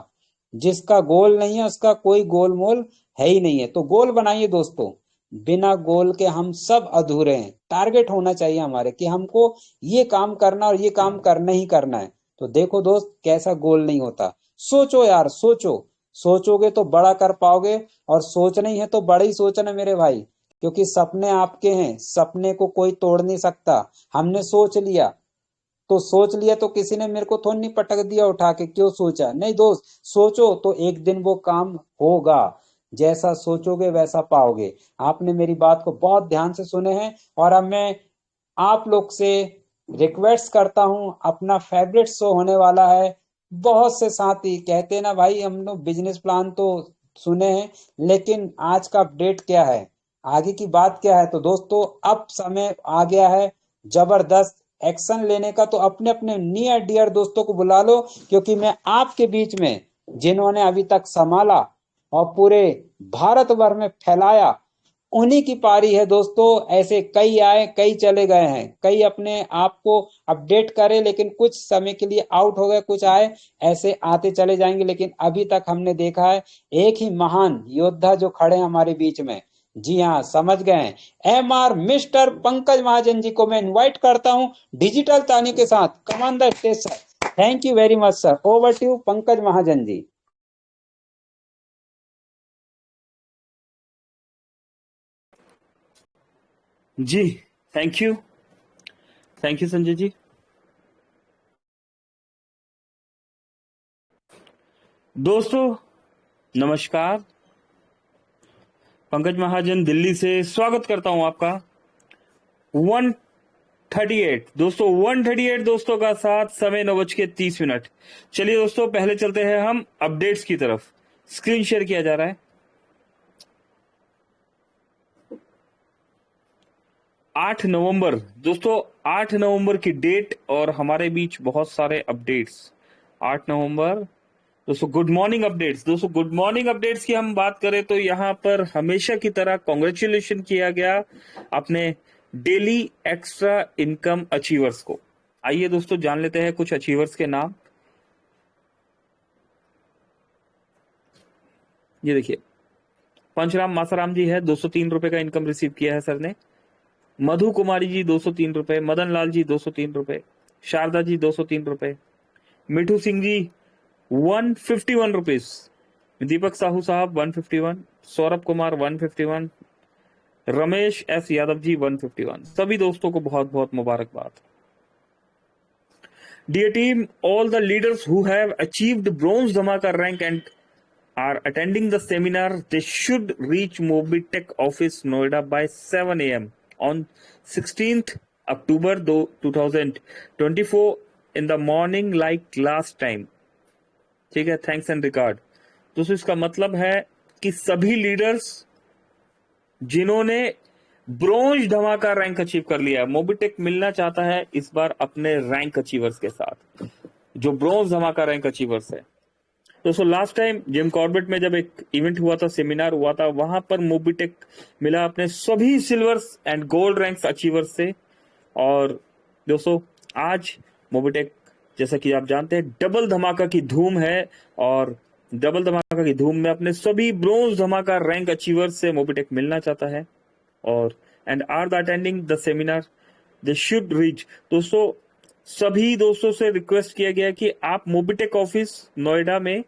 जिसका गोल नहीं है उसका कोई गोल मोल है ही नहीं है। तो गोल बनाइए दोस्तों, बिना गोल के हम सब अधूरे हैं। टारगेट होना चाहिए हमारे कि हमको ये काम करना और ये काम करना ही करना है। तो देखो दोस्त कैसा गोल नहीं होता। सोचो यार, सोचो। सोचोगे तो बड़ा कर पाओगे और सोचना ही है तो बड़ा ही सोचना मेरे भाई। क्योंकि सपने आपके हैं, सपने को कोई तोड़ नहीं सकता। हमने सोच लिया तो सोच लिया, तो किसी ने मेरे को थोड़ी नहीं पटक दिया उठा के क्यों सोचा, नहीं दोस्त। सोचो तो एक दिन वो काम होगा। जैसा सोचोगे वैसा पाओगे। आपने मेरी बात को बहुत ध्यान से सुने हैं। और अब मैं आप लोग से रिक्वेस्ट करता हूं, अपना फेवरेट शो होने वाला है। बहुत से साथी कहते हैं ना भाई हम लोग बिजनेस प्लान तो सुने हैं, लेकिन आज का अपडेट क्या है, आगे की बात क्या है। तो दोस्तों अब समय आ गया है जबरदस्त एक्शन लेने का। तो अपने अपने नियर डियर दोस्तों को बुला लो, क्योंकि मैं आपके बीच में जिन्होंने अभी तक संभाला और पूरे भारत भर में फैलाया, उन्हीं की पारी है दोस्तों। ऐसे कई आए कई चले गए हैं, कई अपने आप को अपडेट करे लेकिन कुछ समय के लिए आउट हो गए, कुछ आए, ऐसे आते चले जाएंगे। लेकिन अभी तक हमने देखा है एक ही महान योद्धा जो खड़े हैं हमारे बीच में। जी हाँ, समझ गए हैं। MR मिस्टर पंकज महाजन जी को मैं इनवाइट करता हूं डिजिटल ताने के साथ। Commander stage sir. Thank you very much sir. Over to you Pankaj Mahajan ji. जी, thank you. Thank you Sanjay ji. दोस्तों नमस्कार, पंकज महाजन दिल्ली से स्वागत करता हूं आपका। 138 दोस्तों, 138 दोस्तों का साथ, समय 9:30। चलिए दोस्तों पहले चलते हैं हम अपडेट्स की तरफ। स्क्रीन शेयर किया जा रहा है। 8 नवंबर दोस्तों, 8 नवंबर की डेट और हमारे बीच बहुत सारे अपडेट्स। 8 नवंबर दोस्तों, गुड मॉर्निंग अपडेट्स। दोस्तों गुड मॉर्निंग अपडेट्स की हम बात करें तो यहां पर हमेशा की तरह कॉन्ग्रेचुलेशन किया गया अपने डेली एक्स्ट्रा इनकम अचीवर्स को। आइए दोस्तों जान लेते हैं कुछ अचीवर्स के नाम। ये देखिए, पंचराम मासाराम जी है, 203 रुपए का इनकम रिसीव किया है सर ने। मधु कुमारी जी 203 रुपए, मदन लाल जी 203 रुपए, शारदा जी 203 रुपए, मिठू सिंह जी 151 रुपीज, दीपक साहू साहब 151, सौरभ कुमार 151, रमेश एस यादव जी 151। सभी दोस्तों को बहुत बहुत मुबारकबाद। Dear team, all the leaders who have achieved bronze dhamaka rank and are attending the seminar, they should reach Mobitech office Noida by 7 a.m. on 16th October 2024 in the morning like last time. ठीक है, thanks and regard. दोस्तों इसका मतलब है कि सभी leaders जिन्होंने bronze धमाका रैंक अचीव कर लिया, मोबिटेक मिलना चाहता है इस बार अपने रैंक अचीवर्स के साथ। जो ब्रॉन्ज धमाका रैंक अचीवर्स है। दोस्तों लास्ट टाइम जिम कॉर्बेट में जब एक इवेंट हुआ था, सेमिनार हुआ था, वहां पर मोबिटेक मिला अपने सभी silvers and gold ranks achievers से। और दोस्तों आज मोबिटेक, जैसा कि आप जानते हैं, डबल धमाका की धूम है, और डबल धमाका की धूम में अपने सभी ब्रोंज धमाका रैंक अचीवर्स से मोबिटेक मिलना चाहता है। और and are the attending the seminar they should reach. दोस्तों सभी दोस्तों से रिक्वेस्ट किया गया कि आप मोबिटेक ऑफिस नोएडा में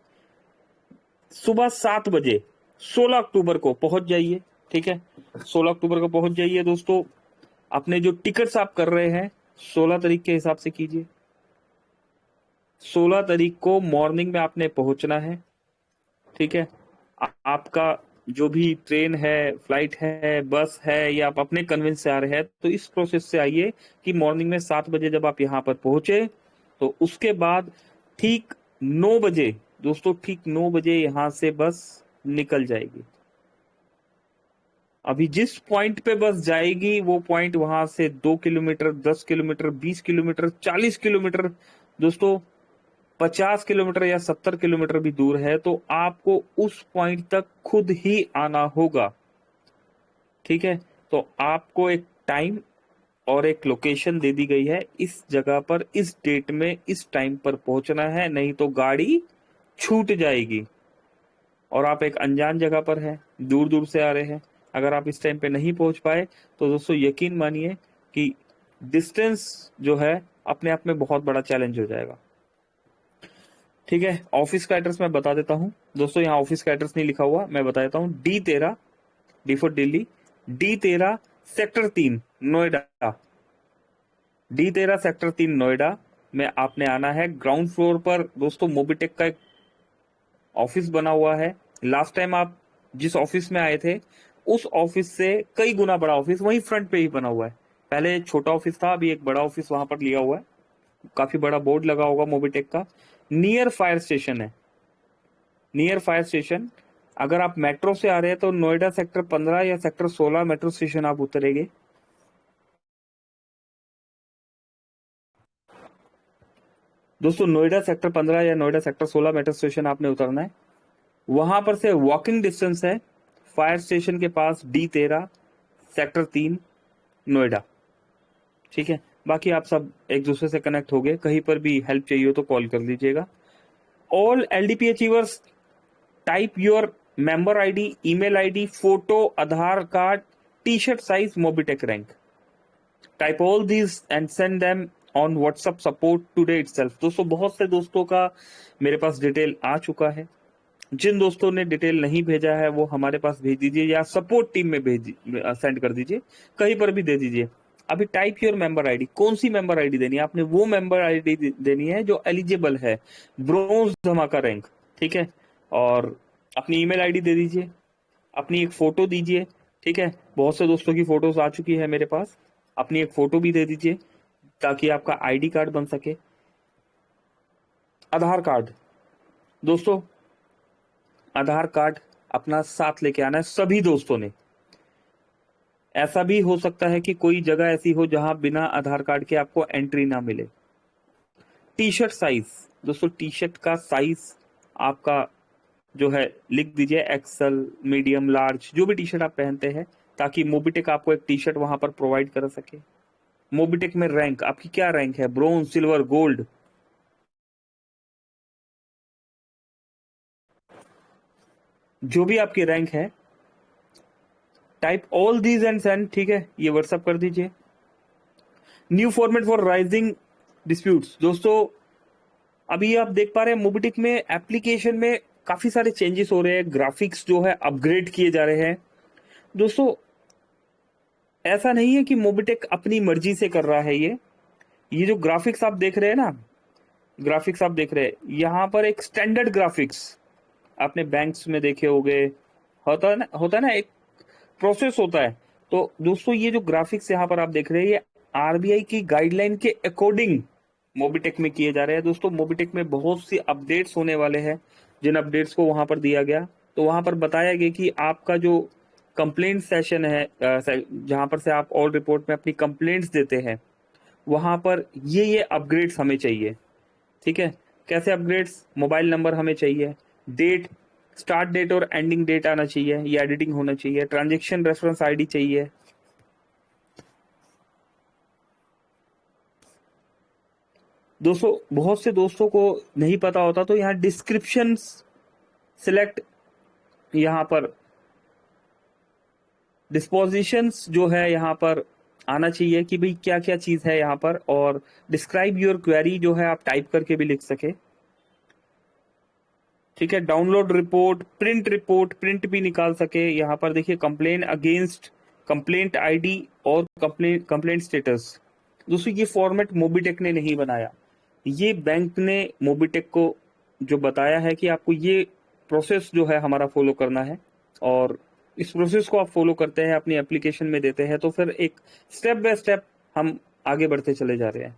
सुबह 7 बजे 16 अक्टूबर को पहुंच जाइए। ठीक है, 16 अक्टूबर को पहुंच जाइए दोस्तों। अपने जो टिकट्स आप कर रहे हैं 16 तारीख के हिसाब से कीजिए। 16 तारीख को मॉर्निंग में आपने पहुंचना है। ठीक है, आपका जो भी ट्रेन है, फ्लाइट है, बस है, या आप अपने कन्वेंस से आ रहे हैं, तो इस प्रोसेस से आइए कि मॉर्निंग में 7 बजे जब आप यहाँ पर पहुंचे तो उसके बाद ठीक 9 बजे दोस्तों, ठीक 9 बजे यहाँ से बस निकल जाएगी। अभी जिस पॉइंट पे बस जाएगी वो पॉइंट वहां से 2 किलोमीटर, 10 किलोमीटर, 20 किलोमीटर, 40 किलोमीटर, दोस्तों 50 किलोमीटर या 70 किलोमीटर भी दूर है, तो आपको उस पॉइंट तक खुद ही आना होगा। ठीक है, तो आपको एक टाइम और एक लोकेशन दे दी गई है, इस जगह पर इस डेट में इस टाइम पर पहुंचना है, नहीं तो गाड़ी छूट जाएगी। और आप एक अनजान जगह पर है, दूर दूर से आ रहे हैं, अगर आप इस टाइम पे नहीं पहुंच पाए तो दोस्तों यकीन मानिए कि डिस्टेंस जो है अपने आप में बहुत बड़ा चैलेंज हो जाएगा। ठीक है, ऑफिस का एड्रेस मैं बता देता हूं दोस्तों। यहाँ ऑफिस का एड्रेस नहीं लिखा हुआ, मैं बता देता हूँ। D13, D for Delhi, D13 sector 3 Noida. D13 sector 3 Noida में आपने आना है। ग्राउंड फ्लोर पर दोस्तों मोबिटेक का एक ऑफिस बना हुआ है। लास्ट टाइम आप जिस ऑफिस में आए थे उस ऑफिस से कई गुना बड़ा ऑफिस वहीं फ्रंट पे ही बना हुआ है। पहले छोटा ऑफिस था, अभी एक बड़ा ऑफिस वहां पर लिया हुआ है। काफी बड़ा बोर्ड लगा होगा मोबिटेक का। नियर फायर स्टेशन है, नियर फायर स्टेशन। अगर आप मेट्रो से आ रहे हैं तो नोएडा सेक्टर 15 या सेक्टर 16 मेट्रो स्टेशन आप उतरेंगे। दोस्तों नोएडा सेक्टर 15 या नोएडा सेक्टर 16 मेट्रो स्टेशन आपने उतरना है। वहां पर से वॉकिंग डिस्टेंस है फायर स्टेशन के पास, D13 सेक्टर 3 नोएडा। ठीक है, बाकी आप सब एक दूसरे से कनेक्ट हो गए। कहीं पर भी हेल्प चाहिए हो तो कॉल कर लीजिएगा। All LDP achievers type your member ID, email ID, photo, Aadhaar card, T-shirt size, Mobitech rank. Type all these and send them on WhatsApp support today itself. दोस्तों बहुत से दोस्तों का मेरे पास डिटेल आ चुका है। जिन दोस्तों ने डिटेल नहीं भेजा है वो हमारे पास भेज दीजिए या सपोर्ट टीम में सेंड कर दीजिए, कहीं पर भी दे दीजिए। अभी टाइप योर मेंबर आईडी, कौन सी मेंबर आईडी देनी है? आपने वो मेंबर आईडी देनी है जो एलिजिबल है, ब्रोंज धमाका रैंक। ठीक है, और अपनी ईमेल आईडी दे दीजिए, अपनी एक फोटो दीजिए। ठीक है, बहुत से दोस्तों की फोटोज आ चुकी है मेरे पास, अपनी एक फोटो भी दे दीजिए ताकि आपका आईडी कार्ड बन सके। आधार कार्ड, दोस्तों आधार कार्ड अपना साथ लेके आना है सभी दोस्तों ने। ऐसा भी हो सकता है कि कोई जगह ऐसी हो जहां बिना आधार कार्ड के आपको एंट्री ना मिले। टी-शर्ट साइज, दोस्तों टी-शर्ट का साइज आपका जो है लिख दीजिए, एक्सल, मीडियम, लार्ज, जो भी टी-शर्ट आप पहनते हैं, ताकि मोबिटेक आपको एक टी-शर्ट वहां पर प्रोवाइड कर सके। मोबिटेक में रैंक, आपकी क्या रैंक है? Bronze, silver, gold. जो भी आपकी रैंक है, type all these and send. ठीक है, ये व्हाट्सएप कर दीजिए। New format for rising disputes, दोस्तों अभी आप देख पा रहे हैं मोबिटेक में एप्लीकेशन में काफी सारे चेंजेस हो रहे हैं, ग्राफिक्स जो है अपग्रेड किए जा रहे हैं। दोस्तों ऐसा नहीं है कि मोबिटेक अपनी मर्जी से कर रहा है। ये जो ग्राफिक्स आप देख रहे हैं ना, ग्राफिक्स आप देख रहे हैं, यहाँ पर एक स्टैंडर्ड ग्राफिक्स आपने बैंक्स में देखे होंगे, होता है ना, एक प्रोसेस होता है। तो दोस्तों ये जो ग्राफिक्स यहाँ पर आप देख रहे हैं, ये आरबीआई की गाइडलाइन के अकॉर्डिंग मोबिटेक में किए जा रहे हैं। दोस्तों मोबिटेक में बहुत सी अपडेट्स होने वाले हैं, जिन अपडेट्स को वहां पर दिया गया, तो वहां पर बताया गया कि आपका जो कंप्लेंट सेशन है, जहां पर से आप ऑल रिपोर्ट में अपनी कंप्लेंट्स देते हैं, वहां पर ये अपग्रेड्स हमें चाहिए। ठीक है, कैसे अपग्रेड्स, मोबाइल नंबर हमें चाहिए, डेट, स्टार्ट डेट और एंडिंग डेट आना चाहिए, ये एडिटिंग होना चाहिए, ट्रांजेक्शन रेफरेंस आईडी चाहिए। दोस्तों बहुत से दोस्तों को नहीं पता होता, तो यहाँ डिस्क्रिप्शन सिलेक्ट, यहाँ पर डिस्पोजिशंस जो है यहाँ पर आना चाहिए कि भाई क्या क्या चीज है यहाँ पर, और डिस्क्राइब योर क्वेरी जो है आप टाइप करके भी लिख सके। ठीक है, डाउनलोड रिपोर्ट, प्रिंट भी निकाल सके। यहाँ पर देखिए कंप्लेन अगेंस्ट, कंप्लेंट आईडी और कंप्लेंट स्टेटस। दोस्तों ये फॉर्मेट मोबीटेक ने नहीं बनाया, ये बैंक ने मोबीटेक को जो बताया है कि आपको ये प्रोसेस जो है हमारा फॉलो करना है, और इस प्रोसेस को आप फॉलो करते हैं, अपनी एप्लीकेशन में देते हैं, तो फिर एक स्टेप बाय स्टेप हम आगे बढ़ते चले जा रहे हैं।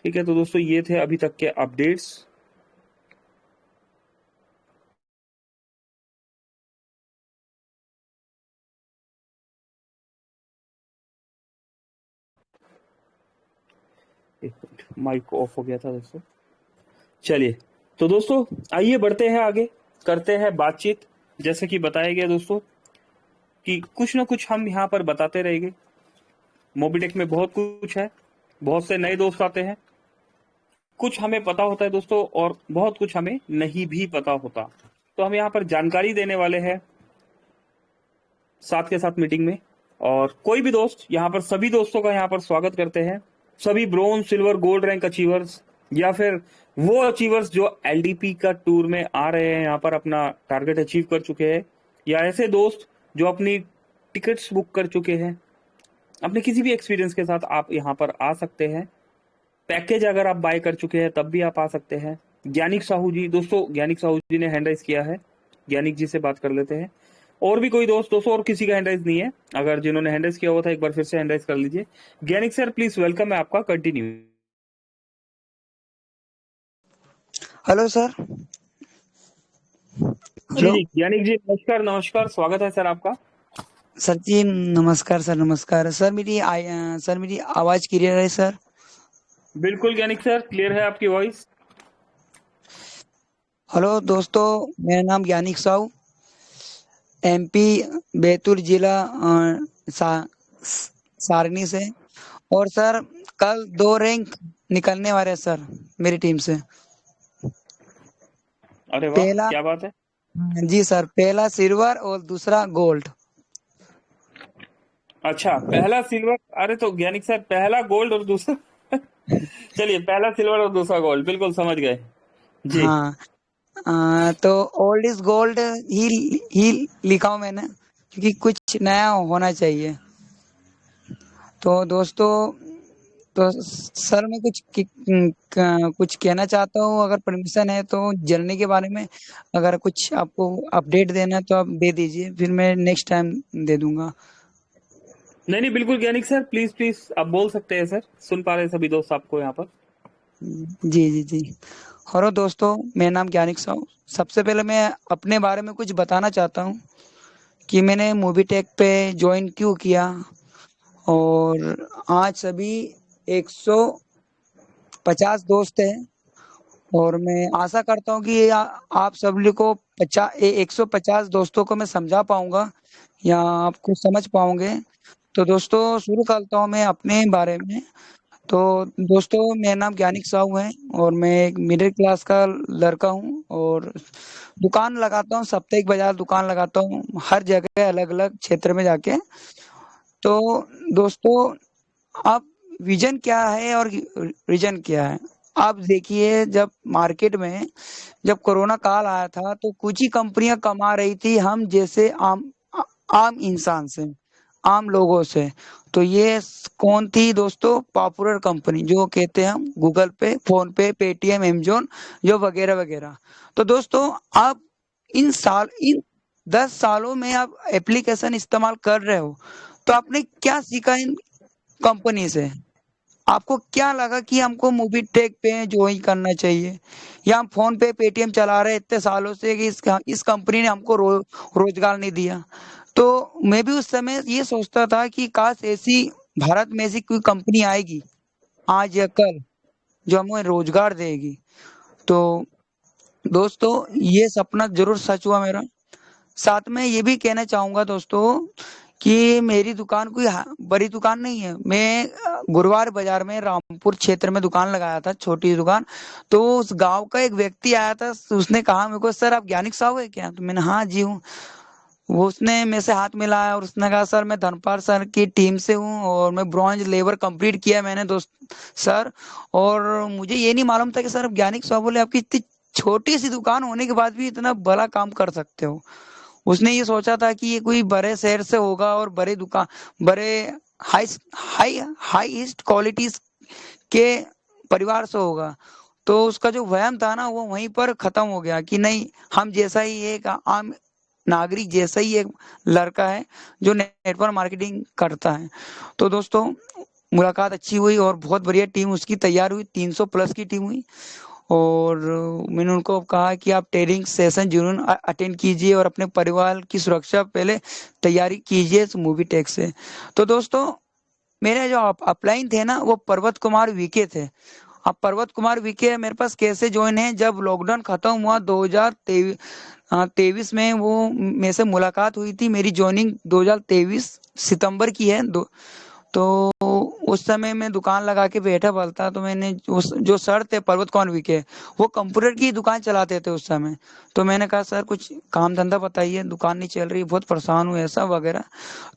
ठीक है, तो दोस्तों ये थे अभी तक के अपडेट्स। एक मिनट, माइक ऑफ हो गया था दोस्तों। चलिए, तो दोस्तों आइए बढ़ते हैं आगे, करते हैं बातचीत। जैसे कि बताया गया दोस्तों कि कुछ ना कुछ हम यहाँ पर बताते रहेंगे। मोबीटेक में बहुत कुछ है, बहुत से नए दोस्त आते हैं, कुछ हमें पता होता है दोस्तों, और बहुत कुछ हमें नहीं भी पता होता। तो हम यहाँ पर जानकारी देने वाले हैं साथ के साथ मीटिंग में। और कोई भी दोस्त यहाँ पर, सभी दोस्तों का यहाँ पर स्वागत करते हैं, सभी bronze, silver, gold rank achievers, या फिर वो अचीवर्स जो एलडीपी का टूर में आ रहे हैं, यहाँ पर अपना टारगेट अचीव कर चुके हैं, या ऐसे दोस्त जो अपनी टिकट्स बुक कर चुके हैं। अपने किसी भी एक्सपीरियंस के साथ आप यहाँ पर आ सकते हैं। पैकेज अगर आप बाय कर चुके हैं तब भी आप आ सकते हैं। ज्ञानिक साहू जी, दोस्तों ज्ञानिक साहू जी ने हैंड राइज किया है, ज्ञानिक जी से बात कर लेते हैं। और भी कोई दोस्त, दोस्तों और किसी का हैंड राइज नहीं है, अगर जिन्होंने हैंड राइज किया हुआ था एक बार फिर से हैंड राइज कर लीजिए। ज्ञानिक सर प्लीज, वेलकम है आपका, कंटिन्यू। Hello sir. जी हेलो जी ज्ञानिक जी, नमस्कार नमस्कार, स्वागत है सर आपका। सर जी, नमस्कार सर, नमस्कार सर। सर मेरी आवाज क्लियर है सर? बिल्कुल ज्ञानिक सर, क्लियर है आपकी वॉइस। हेलो दोस्तों, मेरा नाम ज्ञानिक साहू, एमपी बैतूल जिला सारनी से। और सर कल 2 रैंक निकलने वाले हैं सर मेरी टीम से। अरे वाह, पहला, क्या बात है। जी सर, पहला सिल्वर और दूसरा गोल्ड। अच्छा, पहला सिल्वर, अरे तो ज्ञानिक सर पहला गोल्ड और दूसरा चलिए, पहला सिल्वर और दूसरा गोल्ड, बिल्कुल समझ गए जी। हाँ, तो ओल्ड इज गोल्ड ही लिखा हूं मैंने, क्योंकि कुछ नया होना चाहिए। तो दोस्तों, तो सर मैं कुछ कहना चाहता हूँ, अगर परमिशन है तो जर्नी के बारे में। अगर कुछ आपको अपडेट देना है तो आप दे दीजिए, फिर मैं नेक्स्ट टाइम दे दूंगा। नहीं नहीं, बिल्कुल ज्ञानिक सर, प्लीज प्लीज आप बोल सकते हैं सर, सुन पा रहे हैं सभी दोस्त आपको यहाँ पर। जी जी जी। हेलो दोस्तों, मेरा नाम ज्ञानिक साहू। सबसे पहले मैं अपने बारे में कुछ बताना चाहता हूँ कि मैंने मोबीटेक पे ज्वाइन क्यों किया, और आज सभी 150 दोस्त हैं। और मैं आशा करता हूँ कि आप सभी को 150 दोस्तों को मैं समझा पाऊंगा, या आप कुछ समझ पाओगे। तो दोस्तों शुरू करता हूँ मैं अपने बारे में। तो दोस्तों, मेरा नाम ज्ञानिक साहू है, और मैं एक मिडिल क्लास का लड़का हूँ, और दुकान लगाता हूँ, साप्ताहिक बाजार दुकान लगाता हूँ, हर जगह अलग अलग क्षेत्र में जाके। तो दोस्तों, अब विजन क्या है और रीजन क्या है? आप देखिए, जब मार्केट में जब कोरोना काल आया था तो कुछ ही कंपनियां कमा रही थी हम जैसे आम इंसान से, आम लोगों से। तो ये कौन थी दोस्तों? पॉपुलर कंपनी, जो कहते हैं हम गूगल पे, फोन पे, पेटीएम, अमेजोन, जो वगैरह वगैरह। तो दोस्तों, आप इन 10 सालों में आप एप्लीकेशन इस्तेमाल कर रहे हो, तो आपने क्या सीखा इन कंपनी से? आपको क्या लगा कि हमको मोबीटेक पे ज्वाइन करना चाहिए, या हम फोन पे, पेटीएम चला रहे इतने सालों से कि इस कंपनी ने हमको रोजगार नहीं दिया? तो मैं भी उस समय ये सोचता था कि काश ऐसी भारत में ऐसी कोई कंपनी आएगी आज या कल, जो हमें रोजगार देगी। तो दोस्तों ये सपना जरूर सच हुआ मेरा। साथ में ये भी कहना चाहूंगा दोस्तों कि मेरी दुकान कोई बड़ी दुकान नहीं है। मैं गुरुवार बाजार में रामपुर क्षेत्र में दुकान लगाया था, छोटी दुकान। तो उस गांव का एक व्यक्ति आया था, उसने कहा मेरे को, सर आप ज्ञानिक साहब है क्या? तो मैंने हाँ जी हूँ। वो उसने मेरे से हाथ मिलाया और उसने कहा सर मैं धनपाल सर की टीम से हूँ और मैं ब्रॉन्ज लेवल कंप्लीट किया मैंने दोस्त सर। और मुझे ये नहीं मालूम था कि सर आप ज्ञानिक साहब बोले आपकी इतनी छोटी सी दुकान होने के बाद भी इतना बड़ा काम कर सकते हो। उसने ये सोचा था कि ये कोई बड़े शहर से होगा और बड़े दुकान, बड़े हाई हाई हाईएस्ट क्वालिटीज के परिवार से होगा। तो उसका जो वहम था ना वो वहीं पर खत्म हो गया कि नहीं, हम जैसा ही एक आम नागरिक जैसा ही एक लड़का है जो नेटवर्क मार्केटिंग करता है। तो दोस्तों मुलाकात अच्छी हुई और बहुत बढ़िया टीम उसकी तैयार हुई, 300 प्लस की टीम हुई। और मैंने उनको कहा कि आप ट्रेनिंग सेशन जरूर अटेंड कीजिए और अपने परिवार की सुरक्षा पहले तैयारी कीजिए मूवी टेक से। तो दोस्तों मेरे जो अपलाइन थे ना वो पर्वत कुमार वीके थे। अब पर्वत कुमार वीके मेरे पास कैसे ज्वाइन है, जब लॉकडाउन खत्म हुआ 2023 में वो मेरे से मुलाकात हुई थी। मेरी ज्वाइनिंग 2023 सितंबर की है। तो उस समय मैं दुकान लगा के बैठा पलता। तो मैंने उस जो सर थे पर्वत कुमार वीके, वो कंप्यूटर की दुकान चलाते थे उस समय। तो मैंने कहा सर कुछ काम धंधा बताइए, दुकान नहीं चल रही, बहुत परेशान हूँ ऐसा वगैरह।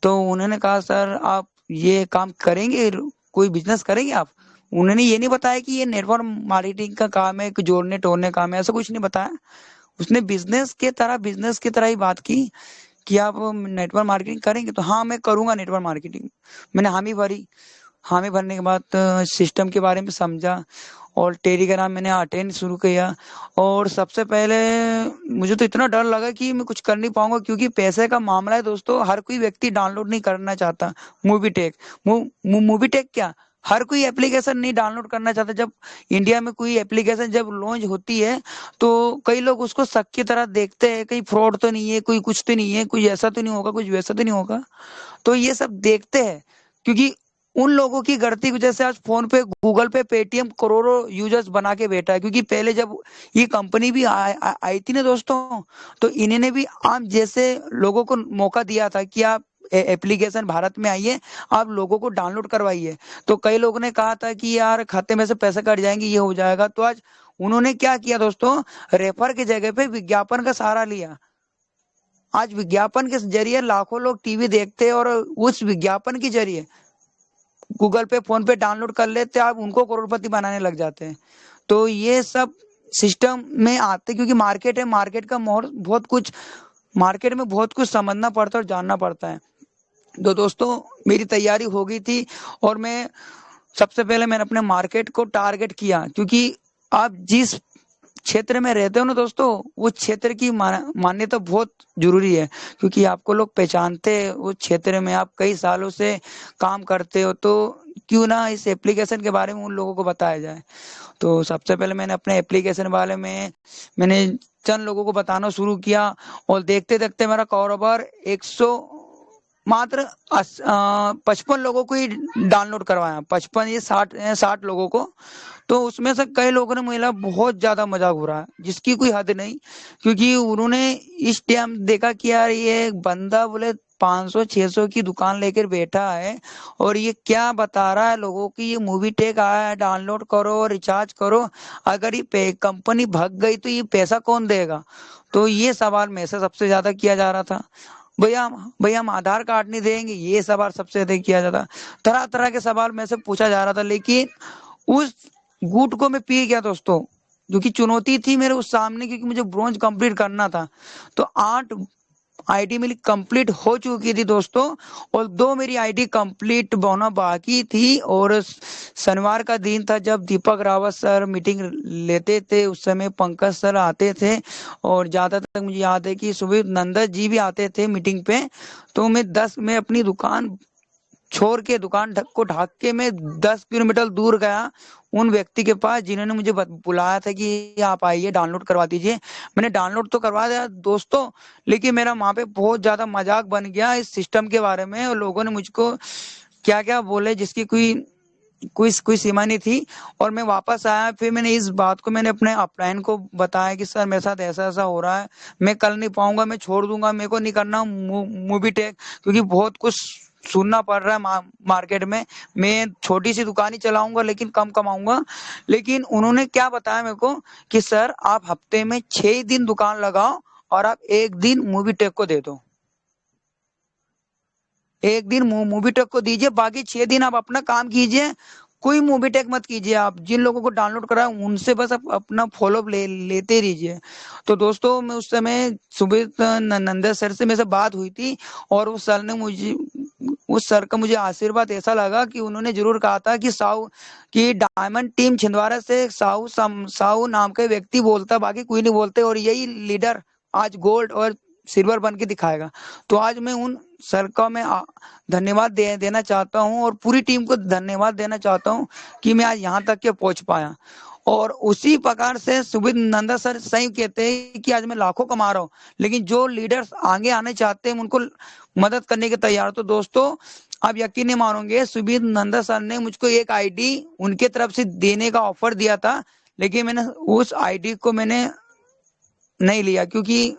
तो उन्होंने कहा सर आप ये काम करेंगे, कोई बिजनेस करेंगे आप? उन्होंने ये नहीं बताया कि ये नेटवर्क मार्केटिंग का काम है, कि जोड़ने तोड़ने काम है, ऐसा कुछ नहीं बताया। उसने बिजनेस की तरह ही बात की कि आप नेटवर्क मार्केटिंग करेंगे? तो हाँ मैं करूंगा नेटवर्क मार्केटिंग। मैंने हामी भरी। हामी भरने के बाद सिस्टम के बारे में समझा और टेलीग्राम मैंने अटेंड शुरू किया। और सबसे पहले मुझे तो इतना डर लगा कि मैं कुछ कर नहीं पाऊंगा, क्योंकि पैसे का मामला है दोस्तों। हर कोई व्यक्ति डाउनलोड नहीं करना चाहता मूवी टेक। मूवी टेक क्या, हर कोई एप्लीकेशन नहीं डाउनलोड करना चाहता। जब इंडिया में कोई एप्लीकेशन जब लॉन्च होती है तो कई लोग उसको शक की तरह देखते हैं, कहीं फ्रॉड तो नहीं है, कोई कुछ तो नहीं है, कुछ ऐसा तो नहीं होगा, कुछ वैसा तो नहीं होगा। तो ये सब देखते हैं, क्योंकि उन लोगों की गलती की वजह से आज फोन पे, गूगल पे, पेटीएम करोड़ों यूजर्स बना के बैठा है। क्योंकि पहले जब ये कंपनी भी आई थी ना दोस्तों, तो इन्होंने भी आम जैसे लोगों को मौका दिया था कि आप एप्लीकेशन भारत में आइए, आप लोगों को डाउनलोड करवाइए। तो कई लोगों ने कहा था कि यार खाते में से पैसे कट जाएंगे, ये हो जाएगा। तो आज उन्होंने क्या किया दोस्तों, रेफर की जगह पे विज्ञापन का सहारा लिया। आज विज्ञापन के जरिए लाखों लोग टीवी देखते हैं और उस विज्ञापन के जरिए गूगल पे, फोन पे डाउनलोड कर लेते हैं, आप उनको करोड़पति बनाने लग जाते हैं। तो ये सब सिस्टम में आते, क्योंकि मार्केट है, मार्केट का माहौल बहुत कुछ, मार्केट में बहुत कुछ समझना पड़ता है और जानना पड़ता है। तो दोस्तों मेरी तैयारी हो गई थी और मैं सबसे पहले मैंने अपने मार्केट को टारगेट किया, क्योंकि आप जिस क्षेत्र में रहते हो ना दोस्तों, वो क्षेत्र की मान्यता बहुत जरूरी है। क्योंकि आपको लोग पहचानते हैं उस क्षेत्र में, आप कई सालों से काम करते हो। तो क्यों ना इस एप्लीकेशन के बारे में उन लोगों को बताया जाए। तो सबसे पहले मैंने अपने एप्लीकेशन वाले में मैंने चंद लोगों को बताना शुरू किया और देखते देखते मेरा कारोबार 100 मात्र 55 लोगों को ही डाउनलोड करवाया। 55 ये 60 लोगों को। तो उसमें से कई लोगों ने मुझे बहुत ज्यादा मजाक उड़ाया, जिसकी कोई हद नहीं। क्योंकि उन्होंने इस टाइम देखा कि यार ये बंदा बोले 500-600 की दुकान लेकर बैठा है और ये क्या बता रहा है लोगों की, ये मूवी टेक आया है, डाउनलोड करो, रिचार्ज करो। अगर ये कंपनी भाग गई तो ये पैसा कौन देगा? तो ये सवाल मेरे से सबसे ज्यादा किया जा रहा था। भैया भैया हम आधार कार्ड नहीं देंगे, ये सवाल सबसे ज्यादा किया जाता। तरह तरह के सवाल मेरे से पूछा जा रहा था। लेकिन उस गुट को मैं पी गया दोस्तों, जो कि चुनौती थी मेरे उस सामने, क्योंकि मुझे ब्रॉन्ज कंप्लीट करना था। तो 8 आईडी मेरी कंप्लीट हो चुकी थी दोस्तों, और 2 मेरी आईडी कंप्लीट होना बाकी थी। और शनिवार का दिन था जब दीपक रावत सर मीटिंग लेते थे, उस समय पंकज सर आते थे और ज्यादातर मुझे याद है कि सुबह नंदा जी भी आते थे मीटिंग पे। तो मैं अपनी दुकान छोड़ के, दुकान को ढक के मैं 10 किलोमीटर दूर गया उन व्यक्ति के पास जिन्होंने मुझे बुलाया था कि आप आइए डाउनलोड करवा दीजिए। मैंने डाउनलोड तो करवा दिया दोस्तों, लेकिन मेरा वहां पे बहुत ज्यादा मजाक बन गया इस सिस्टम के बारे में। और लोगों ने मुझको क्या क्या बोले जिसकी कोई कोई सीमा नहीं थी। और मैं वापस आया, फिर मैंने इस बात को मैंने अपने अपलाइन को बताया कि सर मेरे साथ ऐसा ऐसा हो रहा है, मैं कल नहीं पाऊंगा, मैं छोड़ दूंगा, मेरे को नहीं करना मूवी टेक, क्योंकि बहुत कुछ सुनना पड़ रहा है मार्केट में। मैं छोटी सी दुकान ही चलाऊंगा लेकिन कम कमाऊंगा। लेकिन उन्होंने क्या बताया मेरे को कि सर आप हफ्ते में 6 दिन दुकान लगाओ और आप 1 दिन मूवी टेक को दे दो। 1 दिन मूवी टेक को दीजिए, बाकी 6 दिन आप अपना काम कीजिए, कोई मूवी टेक मत कीजिए। आप जिन लोगों को डाउनलोड करा है उनसे बस आप अपना फॉलोअप लेते रहिए। तो दोस्तों मैं उस समय सुबह नंदा सर से मेरे से बात हुई थी, और उस सर का मुझे आशीर्वाद ऐसा लगा कि उन्होंने जरूर कहा था कि डायमंड टीम छिंदवाड़ा से साहू नाम का व्यक्ति बोलता, बाकी कोई नहीं बोलते, और यही लीडर आज गोल्ड और सिल्वर बन के दिखाएगा। तो आज मैं उन सर का मैं धन्यवाद देना चाहता हूं, और पूरी टीम को धन्यवाद देना चाहता हूं कि मैं आज यहाँ तक के पहुंच पाया। और उसी प्रकार से सुबित नंदा सर सही कहते हैं कि आज मैं लाखों कमा रहा हूँ, लेकिन जो लीडर्स आगे आने चाहते हैं उनको मदद करने के तैयार। तो दोस्तों आप यकीन नहीं मानोगे, सुबित नंदा सर ने मुझको एक आईडी उनके तरफ से देने का ऑफर दिया था, लेकिन मैंने उस आईडी को मैंने नहीं लिया, क्योंकि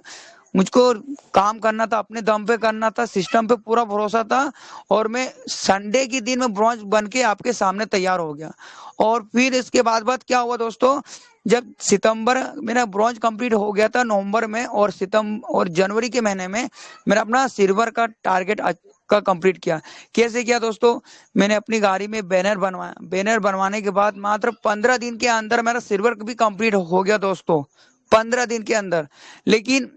मुझको काम करना था, अपने दम पे करना था, सिस्टम पे पूरा भरोसा था। और मैं संडे के दिन में ब्रॉन्ज बन के आपके सामने तैयार हो गया। और फिर इसके बाद क्या हुआ दोस्तों, जब सितंबर मेरा ब्रॉन्ज कंप्लीट हो गया था नवंबर में, और जनवरी के महीने में मेरा अपना सिल्वर का टारगेट का कंप्लीट किया। कैसे किया दोस्तों, मैंने अपनी गाड़ी में बैनर बनवाया, बैनर बनवाने के बाद मात्र 15 दिन के अंदर मेरा सिल्वर भी कंप्लीट हो गया दोस्तों, 15 दिन के अंदर। लेकिन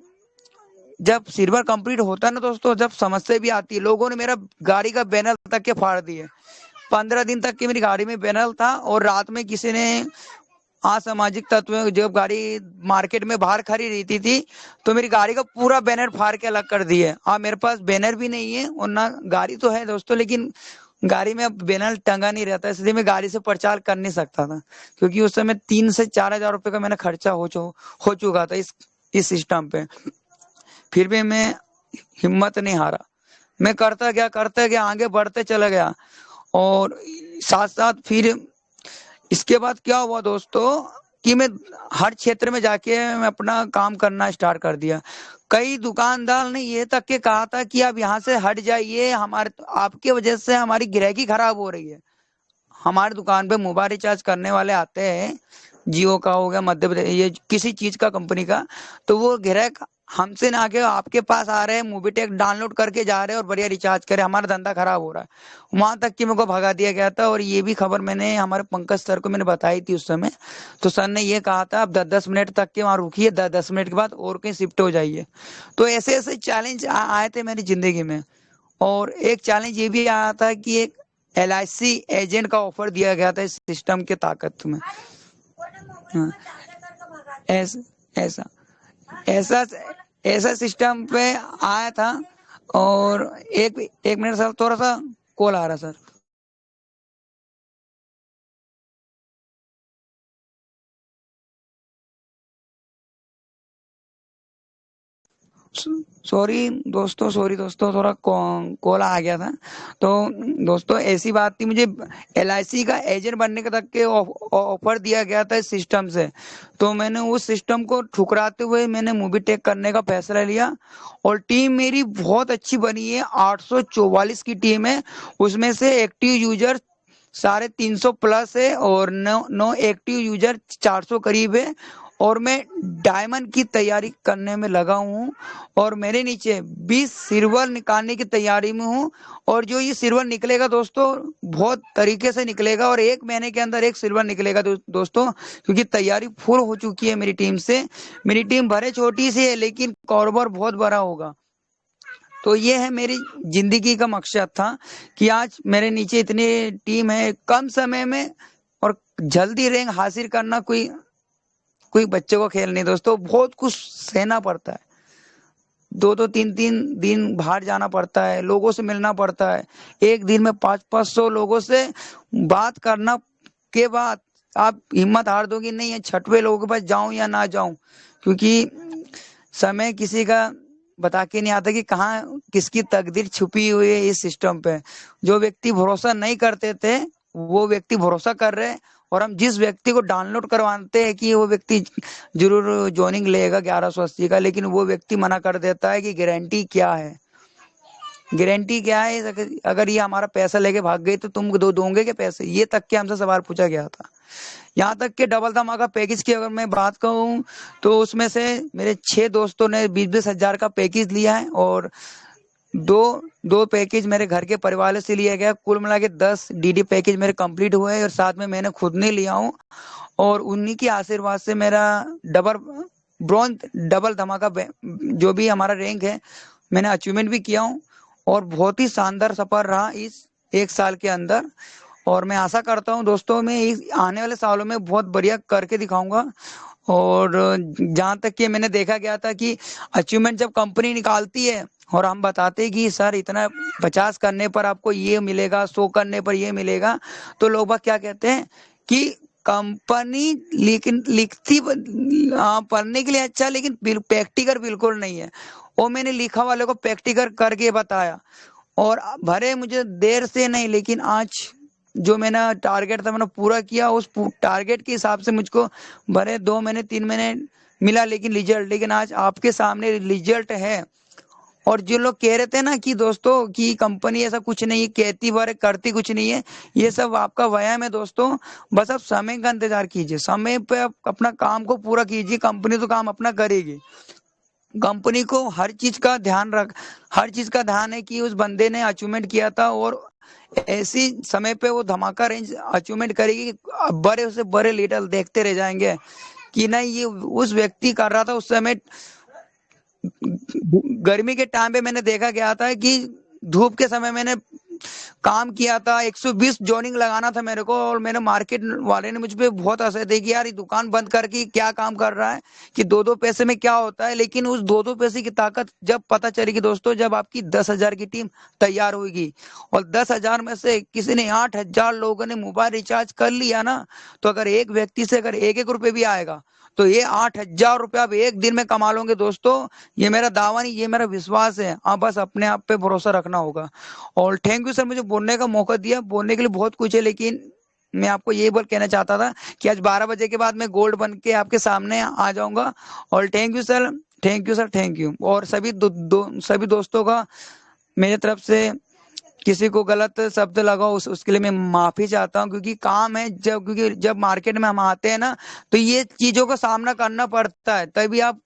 जब सिल्वर कंप्लीट होता है ना दोस्तों, जब समस्या भी आती है, लोगों ने मेरा गाड़ी का बैनर तक के फाड़ दिए। 15 दिन तक की मेरी गाड़ी में बैनर था, और रात में किसी ने असामाजिक तत्व जब गाड़ी मार्केट में बाहर खड़ी रहती थी, तो मेरी गाड़ी का पूरा बैनर फाड़ के अलग कर दिए। अब मेरे पास बैनर भी नहीं है, और ना गाड़ी तो है दोस्तों, लेकिन गाड़ी में अब बैनर टंगा नहीं रहता, इसलिए मैं गाड़ी से प्रचार कर नहीं सकता था, क्योंकि उस समय 3 से 4 हजार रुपए का मैंने खर्चा हो चुका था इस सिस्टम पे। फिर भी मैं हिम्मत नहीं हारा, मैं करता गया, आगे बढ़ते चला गया। और साथ साथ फिर इसके बाद क्या हुआ दोस्तों कि मैं हर क्षेत्र में जाके मैं अपना काम करना स्टार्ट कर दिया। कई दुकानदार ने ये तक के कहा था कि आप यहाँ से हट जाइए, आपके वजह से हमारी ग्राहकी खराब हो रही है। हमारी दुकान पे मोबाइल रिचार्ज करने वाले आते हैं, जियो का हो गया, मध्य प्रदेश, ये किसी चीज का कंपनी का, तो वो ग्राहक हमसे ना आके आपके पास आ रहे हैं, मूवी टेक डाउनलोड करके जा रहे हैं और बढ़िया रिचार्ज करे, हमारा धंधा खराब हो रहा है। वहां तक कि मेरे को भगा दिया गया था, और ये भी खबर मैंने हमारे पंकज सर को मैंने बताई थी उस समय। तो सर ने ये कहा था आप 10-10 मिनट तक के वहां रुकिए, 10 मिनट के बाद और कहीं शिफ्ट हो जाइए। तो ऐसे ऐसे चैलेंज आए थे मेरी जिंदगी में। और एक चैलेंज ये भी आया था कि एक LIC एजेंट का ऑफर दिया गया था इस सिस्टम के ताकत में। हाँ, ऐसा ऐसा ऐसा ऐसा सिस्टम पे आया था। और एक मिनट सर, थोड़ा सा कॉल आ रहा सर। सॉरी दोस्तों, थोड़ा कॉल आ गया था। तो दोस्तों ऐसी बात थी, मुझे LIC का एजेंट बनने का तक के ऑफर दिया गया था इस सिस्टम से। तो मैंने उस सिस्टम को ठुकराते हुए मैंने मूवी टेक करने का फैसला लिया। और टीम मेरी बहुत अच्छी बनी है, 844 की टीम है, उसमें से एक्टिव यूजर 350 प्लस है, और नो एक्टिव यूजर 400 करीब है। और मैं डायमंड की तैयारी करने में लगा हूँ, और मेरे नीचे 20 सिल्वर निकालने की तैयारी में हूँ। और जो ये सिल्वर निकलेगा दोस्तों, बहुत तरीके से निकलेगा, और 1 महीने के अंदर 1 सिल्वर निकलेगा दोस्तों, क्योंकि तैयारी फुल हो चुकी है मेरी टीम से। मेरी टीम भले छोटी सी है, लेकिन कारोबार बहुत बड़ा होगा। तो ये है मेरी जिंदगी का मकसद था कि आज मेरे नीचे इतनी टीम है, कम समय में और जल्दी रैंक हासिल करना कोई बच्चे को खेल नहीं दोस्तों, बहुत कुछ सहना पड़ता है। 2-2 3-3 दिन बाहर जाना पड़ता है, लोगों से मिलना पड़ता है, एक दिन में 500-500 लोगों से बात करना के बाद आप हिम्मत हार दोगे नहीं है 6वें लोगों के पास जाऊं या ना जाऊं, क्योंकि समय किसी का बता के नहीं आता कि कहाँ किसकी तकदीर छुपी हुई है इस सिस्टम पे। जो व्यक्ति भरोसा नहीं करते थे वो व्यक्ति भरोसा कर रहे हैं और हम जिस व्यक्ति को डाउनलोड करवाते हैं कि वो व्यक्ति जरूर ज्वाइनिंग लेगा 1180 का, लेकिन वो व्यक्ति मना कर देता है कि गारंटी क्या है, गारंटी क्या है, अगर ये हमारा पैसा लेके भाग गई तो तुम दोगे क्या पैसे, ये तक के हमसे सवाल पूछा गया था। यहाँ तक कि डबल धमाका पैकेज की अगर मैं बात कहूँ तो उसमें से मेरे 6 दोस्तों ने 20-20 हजार का पैकेज लिया है और दो पैकेज मेरे घर के परिवार से लिया गया। कुल मिला के 10 डीडी पैकेज मेरे कंप्लीट हुए और साथ में मैंने खुद नहीं लिया हूँ और उन्हीं के आशीर्वाद से मेरा डबल धमाका जो भी हमारा रैंक है मैंने अचीवमेंट भी किया हूँ और बहुत ही शानदार सफर रहा इस 1 साल के अंदर। और मैं आशा करता हूँ दोस्तों मैं इस आने वाले सालों में बहुत बढ़िया करके दिखाऊंगा। और जहाँ तक कि मैंने देखा गया था कि अचीवमेंट जब कंपनी निकालती है और हम बताते हैं कि सर इतना 50 करने पर आपको ये मिलेगा, 100 करने पर ये मिलेगा, तो लोग बाग क्या कहते हैं कि कंपनी लिखती पढ़ने के लिए अच्छा लेकिन प्रैक्टिकल बिल्कुल नहीं है। वो मैंने लिखा वाले को प्रैक्टिकल करके बताया और भरे मुझे देर से नहीं, लेकिन आज जो मैंने टारगेट था मैंने पूरा किया। उस टारगेट के हिसाब से मुझको भरे 2 महीने 3 महीने मिला लेकिन रिजल्ट, लेकिन आज आपके सामने रिजल्ट है। और जो लोग कह रहे थे ना कि दोस्तों कि कंपनी ऐसा कुछ नहीं है, कहती बार करती कुछ नहीं है, ये सब आपका वहम है दोस्तों। बस आप समय का इंतजार कीजिए, समय पे आप अपना काम को पूरा कीजिए, कंपनी तो काम अपना करेगी। कंपनी को हर चीज का ध्यान है कि उस बंदे ने अचीवमेंट किया था और ऐसी समय पे वो धमाका रेंज अचीवमेंट करेगी, बड़े से बड़े लीडर देखते रह जाएंगे कि नहीं ये उस व्यक्ति कर रहा था। उस समय गर्मी के टाइम पे मैंने देखा गया था कि धूप के समय मैंने काम किया था, 120 जॉइनिंग लगाना था मेरे को और मेरे मार्केट वाले ने मुझ पे बहुत हंसे थे कि यार ये दुकान बंद करके क्या काम कर रहा है, कि 2-2 पैसे में क्या होता है। लेकिन उस 2-2 पैसे की ताकत जब पता चलेगी दोस्तों, जब आपकी 10,000 की टीम तैयार होगी और 10,000 में से किसी ने 8,000 लोगों ने मोबाइल रिचार्ज कर लिया ना, तो अगर एक व्यक्ति से अगर 1-1 रुपए भी आएगा तो ये 8,000 रुपये आप एक दिन में कमा लोगे दोस्तों। ये मेरा दावा नहीं, ये मेरा विश्वास है। आप बस अपने आप पे भरोसा रखना होगा। और थैंक यू सर, मुझे बोलने का मौका दिया। बोलने के लिए बहुत कुछ है लेकिन मैं आपको ये बोल कहना चाहता था कि आज 12 बजे के बाद मैं गोल्ड बन के आपके सामने आ जाऊंगा। और thank you sir, thank you sir, thank you. और सभी दोस्तों का मेरी तरफ से किसी को गलत शब्द लगा उसके लिए मैं माफी चाहता हूँ, क्योंकि काम है क्योंकि जब मार्केट में हम आते हैं ना तो ये चीजों का सामना करना पड़ता है, तभी आप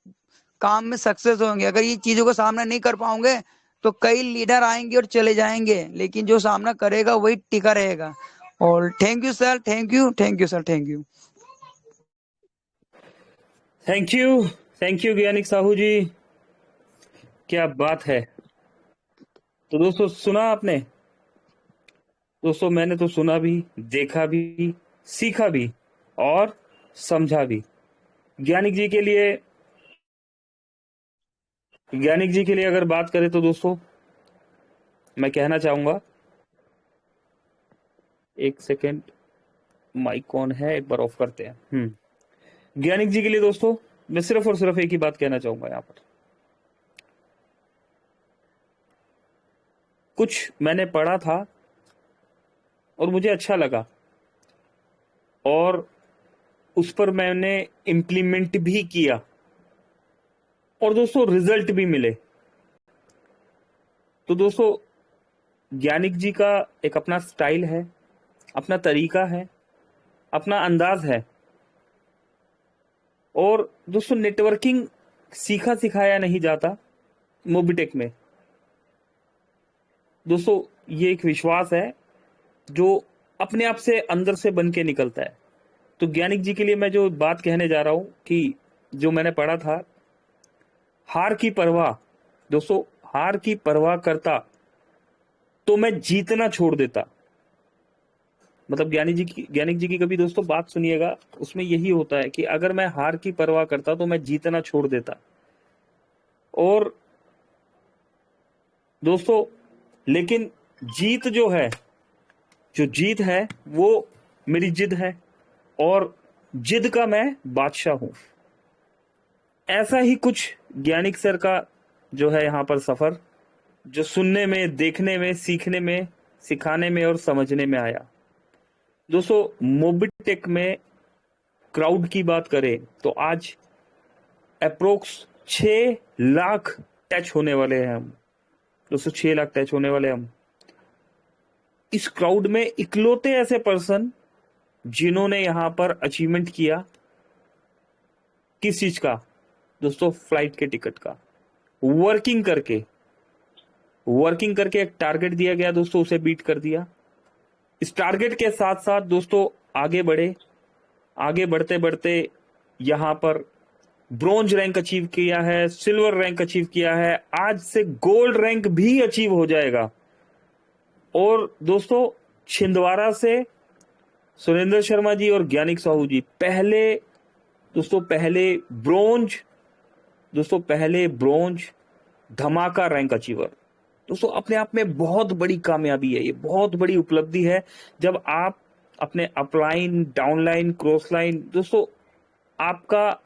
काम में सक्सेस होंगे। अगर ये चीजों का सामना नहीं कर पाओगे तो कई लीडर आएंगे और चले जाएंगे, लेकिन जो सामना करेगा वही टिका रहेगा। और thank you sir, thank you, thank you sir, thank you. Thank you Gyanik Sahu ji, क्या बात है। तो दोस्तों सुना आपने, दोस्तों मैंने तो सुना भी, देखा भी, सीखा भी और समझा भी। ज्ञानिक जी के लिए अगर बात करें तो दोस्तों मैं कहना चाहूंगा, एक सेकेंड माइक ऑन है, एक बार ऑफ करते हैं। ज्ञानिक जी के लिए दोस्तों मैं सिर्फ और सिर्फ एक ही बात कहना चाहूंगा। यहाँ पर कुछ मैंने पढ़ा था और मुझे अच्छा लगा और उस पर मैंने इम्प्लीमेंट भी किया और दोस्तों रिजल्ट भी मिले। तो दोस्तों ज्ञानिक जी का एक अपना स्टाइल है, अपना तरीका है, अपना अंदाज है। और दोस्तों नेटवर्किंग सीखा सिखाया नहीं जाता मोबिटेक में। दोस्तों ये एक विश्वास है जो अपने आप से अंदर से बन के निकलता है। तो ज्ञानिक जी के लिए मैं जो बात कहने जा रहा हूं कि जो मैंने पढ़ा था, हार की परवाह, दोस्तों हार की परवाह करता तो मैं जीतना छोड़ देता। मतलब ज्ञानिक जी की कभी दोस्तों बात सुनिएगा, उसमें यही होता है कि अगर मैं हार की परवाह करता तो मैं जीतना छोड़ देता। और दोस्तों लेकिन जीत है वो मेरी जिद है और जिद का मैं बादशाह हूं। ऐसा ही कुछ ज्ञानिक सर का जो है यहाँ पर सफर, जो सुनने में, देखने में, सीखने में, सिखाने में और समझने में आया। दोस्तों मोबिटेक में क्राउड की बात करें तो आज अप्रोक्स 6 लाख टच होने वाले हैं हम। दोस्तों 6 लाख टच होने वाले हम। इस क्राउड में इकलौते ऐसे पर्सन जिन्होंने यहां पर अचीवमेंट किया, किस चीज का दोस्तों? फ्लाइट के टिकट का। वर्किंग करके एक टारगेट दिया गया दोस्तों, उसे बीट कर दिया। इस टारगेट के साथ साथ दोस्तों आगे बढ़ते बढ़ते यहां पर ब्रॉन्ज रैंक अचीव किया है, सिल्वर रैंक अचीव किया है, आज से गोल्ड रैंक भी अचीव हो जाएगा। और दोस्तों छिंदवाड़ा से सुरेंद्र शर्मा जी और ज्ञानिक साहू जी पहले ब्रॉन्ज धमाका रैंक अचीवर। दोस्तों अपने आप में बहुत बड़ी कामयाबी है, ये बहुत बड़ी उपलब्धि है। जब आप अपने अपलाइन, डाउनलाइन, क्रॉस लाइन, दोस्तों आपका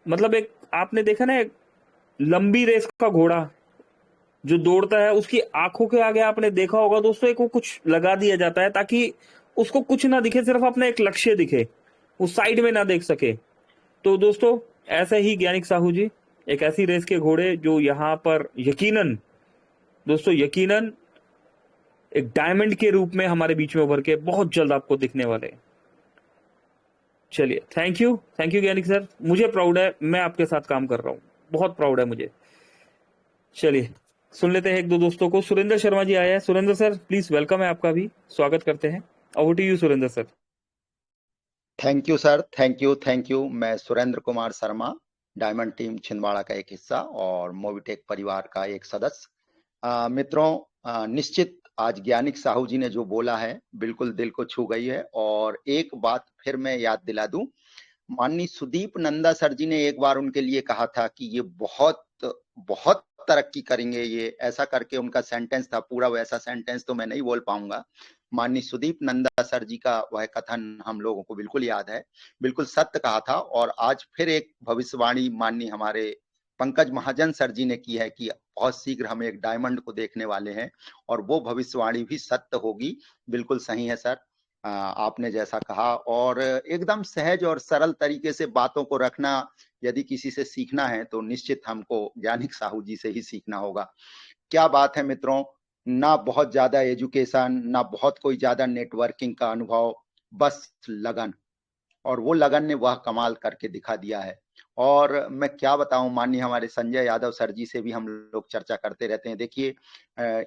मतलब एक आपने देखा ना, एक लंबी रेस का घोड़ा जो दौड़ता है, उसकी आंखों के आगे आपने देखा होगा दोस्तों, एक वो कुछ लगा दिया जाता है ताकि उसको कुछ ना दिखे, सिर्फ अपना एक लक्ष्य दिखे, वो साइड में ना देख सके। तो दोस्तों ऐसे ही ज्ञानिक साहू जी एक ऐसी रेस के घोड़े जो यहां पर यकीनन एक डायमंड के रूप में हमारे बीच में उभर के बहुत जल्द आपको दिखने वाले हैं। चलिए, थैंक यू ज्ञानिक सर, मुझे प्राउड है, मैं आपके साथ काम कर रहा हूं, बहुत प्राउड है मुझे। चलिए सुन लेते हैं एक दो दोस्तों को। सुरेंद्र शर्मा जी आया है। सुरेंद्र सर प्लीज, वेलकम है आपका भी, स्वागत करते हैं। Over to you Surendra sir. Thank you sir, thank you. मैं सुरेंद्र कुमार शर्मा, डायमंड टीम छिंदवाड़ा का एक हिस्सा और मोबिटेक परिवार का एक सदस्य। मित्रों, निश्चित आज ज्ञानिक साहू जी ने जो बोला है बिल्कुल दिल को छू गई है। और एक बात फिर मैं याद दिला दूं, माननीय सुदीप नंदा सर जी ने एक बार उनके लिए कहा था कि ये बहुत बहुत तरक्की करेंगे, ये ऐसा करके उनका सेंटेंस था, पूरा वैसा सेंटेंस तो मैं नहीं बोल पाऊंगा। माननीय सुदीप नंदा सर जी का वह कथन हम लोगों को बिल्कुल याद है, बिल्कुल सत्य कहा था। और आज फिर एक भविष्यवाणी माननीय हमारे पंकज महाजन सर जी ने की है कि बहुत शीघ्र हम एक डायमंड को देखने वाले हैं, और वो भविष्यवाणी भी सत्य होगी। बिल्कुल सही है सर, आपने जैसा कहा। और एकदम सहज और सरल तरीके से बातों को रखना, यदि किसी से सीखना है तो निश्चित हमको ज्ञानिक साहू जी से ही सीखना होगा। क्या बात है मित्रों, ना बहुत ज्यादा एजुकेशन, ना बहुत कोई ज्यादा नेटवर्किंग का अनुभव, बस लगन। और वो लगन ने वह कमाल करके दिखा दिया है। और मैं क्या बताऊं, माननीय हमारे संजय यादव सर जी से भी हम लोग चर्चा करते रहते हैं। देखिए,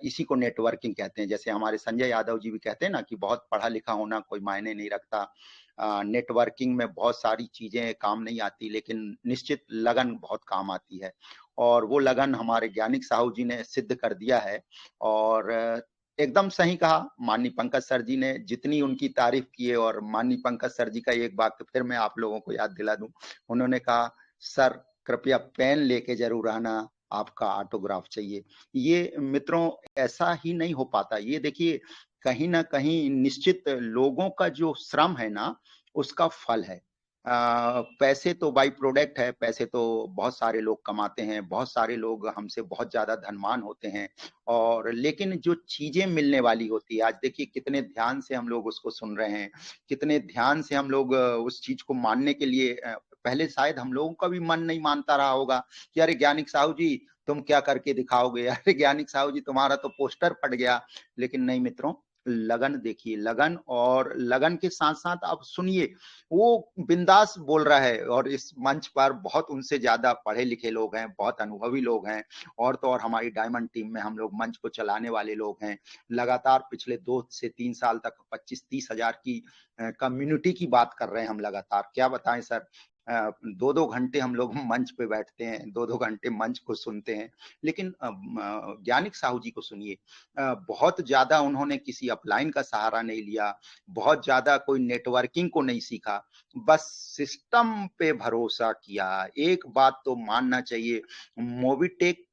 इसी को नेटवर्किंग कहते हैं। जैसे हमारे संजय यादव जी भी कहते हैं ना कि बहुत पढ़ा लिखा होना कोई मायने नहीं रखता, नेटवर्किंग में बहुत सारी चीजें काम नहीं आती, लेकिन निश्चित लगन बहुत काम आती है। और वो लगन हमारे ज्ञानिक साहू जी ने सिद्ध कर दिया है। और एकदम सही कहा माननीय पंकज सर जी ने, जितनी उनकी तारीफ की है। और माननीय पंकज सर जी का एक बात फिर मैं आप लोगों को याद दिला दूं, उन्होंने कहा सर कृपया पेन लेके जरूर आना, आपका ऑटोग्राफ चाहिए। ये मित्रों ऐसा ही नहीं हो पाता। ये देखिए, कहीं ना कहीं निश्चित लोगों का जो श्रम है ना, उसका फल है। पैसे तो बाई प्रोडक्ट है, पैसे तो बहुत सारे लोग कमाते हैं, बहुत सारे लोग हमसे बहुत ज्यादा धनवान होते हैं। और लेकिन जो चीजें मिलने वाली होती है, आज देखिए कितने ध्यान से हम लोग उसको सुन रहे हैं, कितने ध्यान से हम लोग उस चीज को मानने के लिए, पहले शायद हम लोगों का भी मन नहीं मानता रहा होगा कि अरे ज्ञानिक साहू जी तुम क्या करके दिखाओगे, अरे ज्ञानिक साहू जी तुम्हारा तो पोस्टर फट गया। लेकिन नहीं मित्रों, लगन देखिए, लगन। और लगन के साथ साथ आप सुनिए, वो बिंदास बोल रहा है। और इस मंच पर बहुत उनसे ज्यादा पढ़े लिखे लोग हैं, बहुत अनुभवी लोग हैं। और तो और हमारी डायमंड टीम में हम लोग मंच को चलाने वाले लोग हैं। लगातार पिछले 2 से 3 साल तक 25-30 हजार की कम्युनिटी की बात कर रहे हैं हम लगातार। क्या बताएं सर, 2-2 घंटे हम लोग मंच पे बैठते हैं, 2-2 घंटे मंच को सुनते हैं। लेकिन ज्ञानिक साहू जी को सुनिए, बहुत ज्यादा उन्होंने किसी अपलाइन का सहारा नहीं लिया, बहुत ज्यादा कोई नेटवर्किंग को नहीं सीखा, बस सिस्टम पे भरोसा किया। एक बात तो मानना चाहिए, मोबिटेक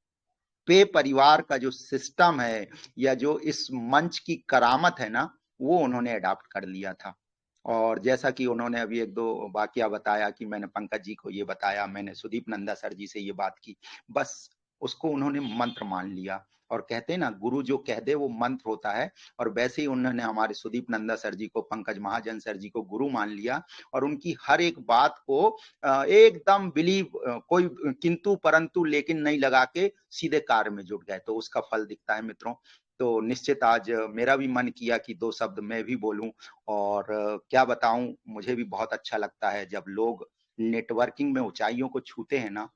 पे परिवार का जो सिस्टम है, या जो इस मंच की करामत है ना, वो उन्होंने अडॉप्ट कर लिया था। और जैसा कि उन्होंने अभी एक दो वाकया बताया कि मैंने पंकज जी को ये बताया, मैंने सुदीप नंदा सर जी से ये बात की, बस उसको उन्होंने मंत्र मान लिया। और कहते हैं ना, गुरु जो कह दे वो मंत्र होता है, और वैसे ही उन्होंने हमारे सुदीप नंदा सर जी को, पंकज महाजन सर जी को गुरु मान लिया और उनकी हर एक बात को एकदम बिलीव, कोई किंतु परंतु लेकिन नहीं लगा के सीधे कार्य में जुट गए, तो उसका फल दिखता है मित्रों। तो निश्चित आज मेरा भी मन किया कि 2 शब्द मैं भी बोलूं, और क्या बताऊं, मुझे भी बहुत अच्छा लगता है जब लोग नेटवर्किंग में ऊंचाइयों को छूते हैं ना।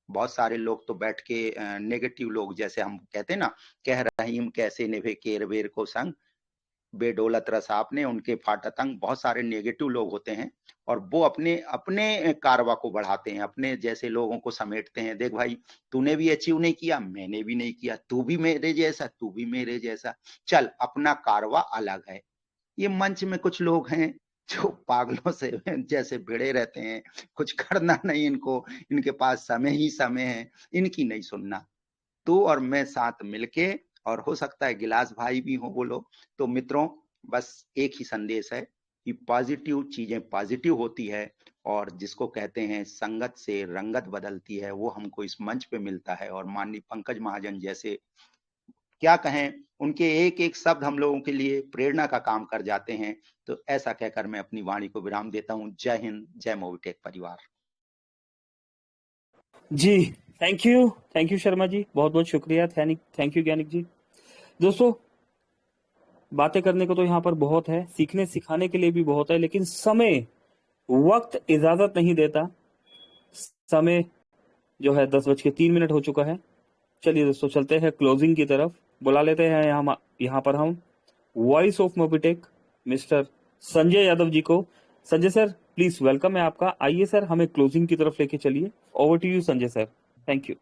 बहुत सारे लोग तो बैठ के नेगेटिव लोग, जैसे हम कहते हैं ना, कह रहीम कैसे निभे केर बेर को संग, बेडौलत रस आपने उनके फाटतंग, बहुत सारे नेगेटिव लोग होते हैं और वो अपने अपने कारवा को बढ़ाते हैं, अपने जैसे लोगों को समेटते हैं। देख भाई, तूने भी अचीव नहीं किया, मैंने भी नहीं किया, तू भी मेरे जैसा, तू भी मेरे जैसा, चल अपना कारवा अलग है। ये मंच में कुछ लोग हैं जो पागलों से जैसे भिड़े रहते हैं, कुछ करना नहीं इनको, इनके पास समय ही समय है, इनकी नहीं सुनना। तू और मैं साथ मिलके, और हो सकता है गिलास भाई भी हो वो लोग। तो मित्रों, बस एक ही संदेश है कि पॉजिटिव चीजें पॉजिटिव होती है, और जिसको कहते हैं संगत से रंगत बदलती है, वो हमको इस मंच पे मिलता है। और माननीय पंकज महाजन जैसे, क्या कहें, उनके एक एक शब्द हम लोगों के लिए प्रेरणा का काम कर जाते हैं। तो ऐसा कहकर मैं अपनी वाणी को विराम देता हूं। जय हिंद, जय मोविटेक परिवार। जी, थैंक यू शर्मा जी, बहुत बहुत शुक्रिया। थैंक यू ज्ञानिक जी। दोस्तों, बातें करने को तो यहाँ पर बहुत है, सीखने सिखाने के लिए भी बहुत है, लेकिन समय, वक्त इजाजत नहीं देता। समय जो है 10:03 हो चुका है। चलिए दोस्तों, चलते हैं क्लोजिंग की तरफ। बुला लेते हैं यहाँ पर हम voice of Mobitech mister Sanjay Yadav ji को। संजय सर, प्लीज वेलकम है आपका। आइए सर, हमें क्लोजिंग की तरफ लेके चलिए। Over to you Sanjay sir. Thank you.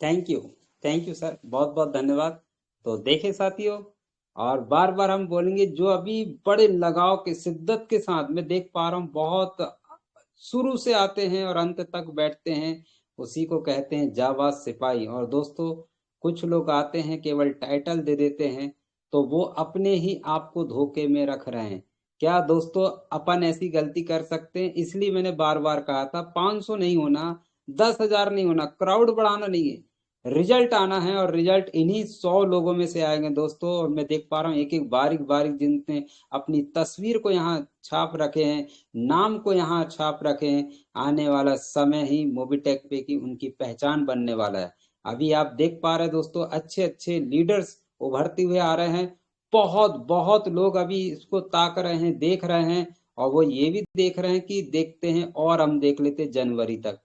Thank you sir, बहुत बहुत धन्यवाद। तो देखे साथियों, और बार बार हम बोलेंगे, जो अभी बड़े लगाव के शिद्दत के साथ मैं देख पा रहा हूँ, बहुत शुरू से आते हैं और अंत तक बैठते हैं, उसी को कहते हैं जाबाज सिपाही। और दोस्तों, कुछ लोग आते हैं केवल टाइटल दे देते हैं, तो वो अपने ही आप को धोखे में रख रहे हैं। क्या दोस्तों अपन ऐसी गलती कर सकते हैं? इसलिए मैंने बार बार कहा था, 500 नहीं होना, 10,000 नहीं होना, क्राउड बढ़ाना नहीं है, रिजल्ट आना है। और रिजल्ट इन्हीं 100 लोगों में से आएंगे दोस्तों। और मैं देख पा रहा हूँ एक एक बारीक बारीक जिनने अपनी तस्वीर को यहाँ छाप रखे हैं, नाम को यहाँ छाप रखे हैं, आने वाला समय ही मोबिटेक पे की उनकी पहचान बनने वाला है। अभी आप देख पा रहे हैं दोस्तों, अच्छे अच्छे लीडर्स उभरते हुए आ रहे हैं। बहुत बहुत लोग अभी इसको ताक रहे हैं, देख रहे हैं, और वो ये भी देख रहे हैं कि देखते हैं और हम देख लेते जनवरी तक।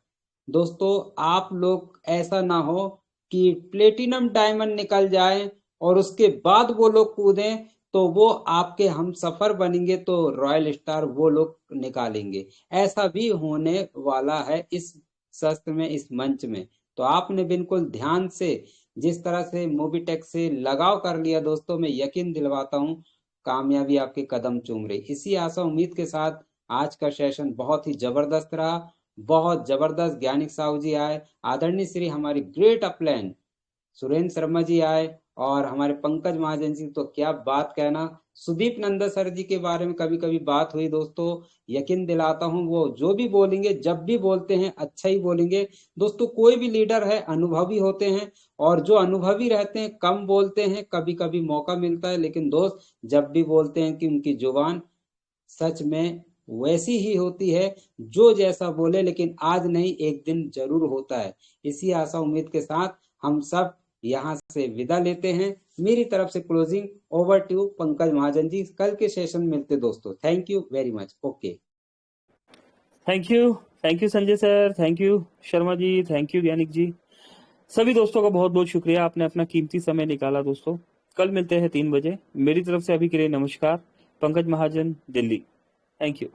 दोस्तों, आप लोग ऐसा ना हो कि प्लेटिनम डायमंड निकल जाए और उसके बाद वो लोग कूदें, तो वो आपके हम सफर बनेंगे तो रॉयल स्टार वो लोग निकालेंगे। ऐसा भी होने वाला है इस शस्त्र में, इस मंच में। तो आपने बिल्कुल ध्यान से जिस तरह से मोबिटेक से लगाव कर लिया दोस्तों, मैं यकीन दिलवाता हूँ कामयाबी आपके कदम चूम रही। इसी आशा उम्मीद के साथ आज का सेशन बहुत ही जबरदस्त रहा, बहुत जबरदस्त। ज्ञानिक साहू जी आए, आदरणीय श्री हमारी ग्रेट अपलैन सुरेंद्र शर्मा जी आए, और हमारे पंकज महाजन जी, तो क्या बात कहना। सुदीप नंदा सर जी के बारे में कभी कभी बात हुई दोस्तों, यकीन दिलाता हूं वो जो भी बोलेंगे, जब भी बोलते हैं अच्छा ही बोलेंगे दोस्तों। कोई भी लीडर है, अनुभवी होते हैं, और जो अनुभवी रहते हैं कम बोलते हैं, कभी कभी मौका मिलता है, लेकिन दोस्त जब भी बोलते हैं कि उनकी जुबान सच में वैसी ही होती है, जो जैसा बोले, लेकिन आज नहीं एक दिन जरूर होता है। इसी आशा उम्मीद के साथ हम सब यहाँ से विदा लेते हैं। मेरी तरफ से closing over to Pankaj Mahajan ji. कल के सेशन मिलते दोस्तों। Thank you very much. Okay, thank you Sanjay sir, thank you Sharma ji, thank you Gyanik ji. सभी दोस्तों का बहुत बहुत शुक्रिया, आपने अपना कीमती समय निकाला दोस्तों। कल मिलते हैं 3 बजे। मेरी तरफ से अभी के लिए नमस्कार। पंकज महाजन, दिल्ली। Thank you.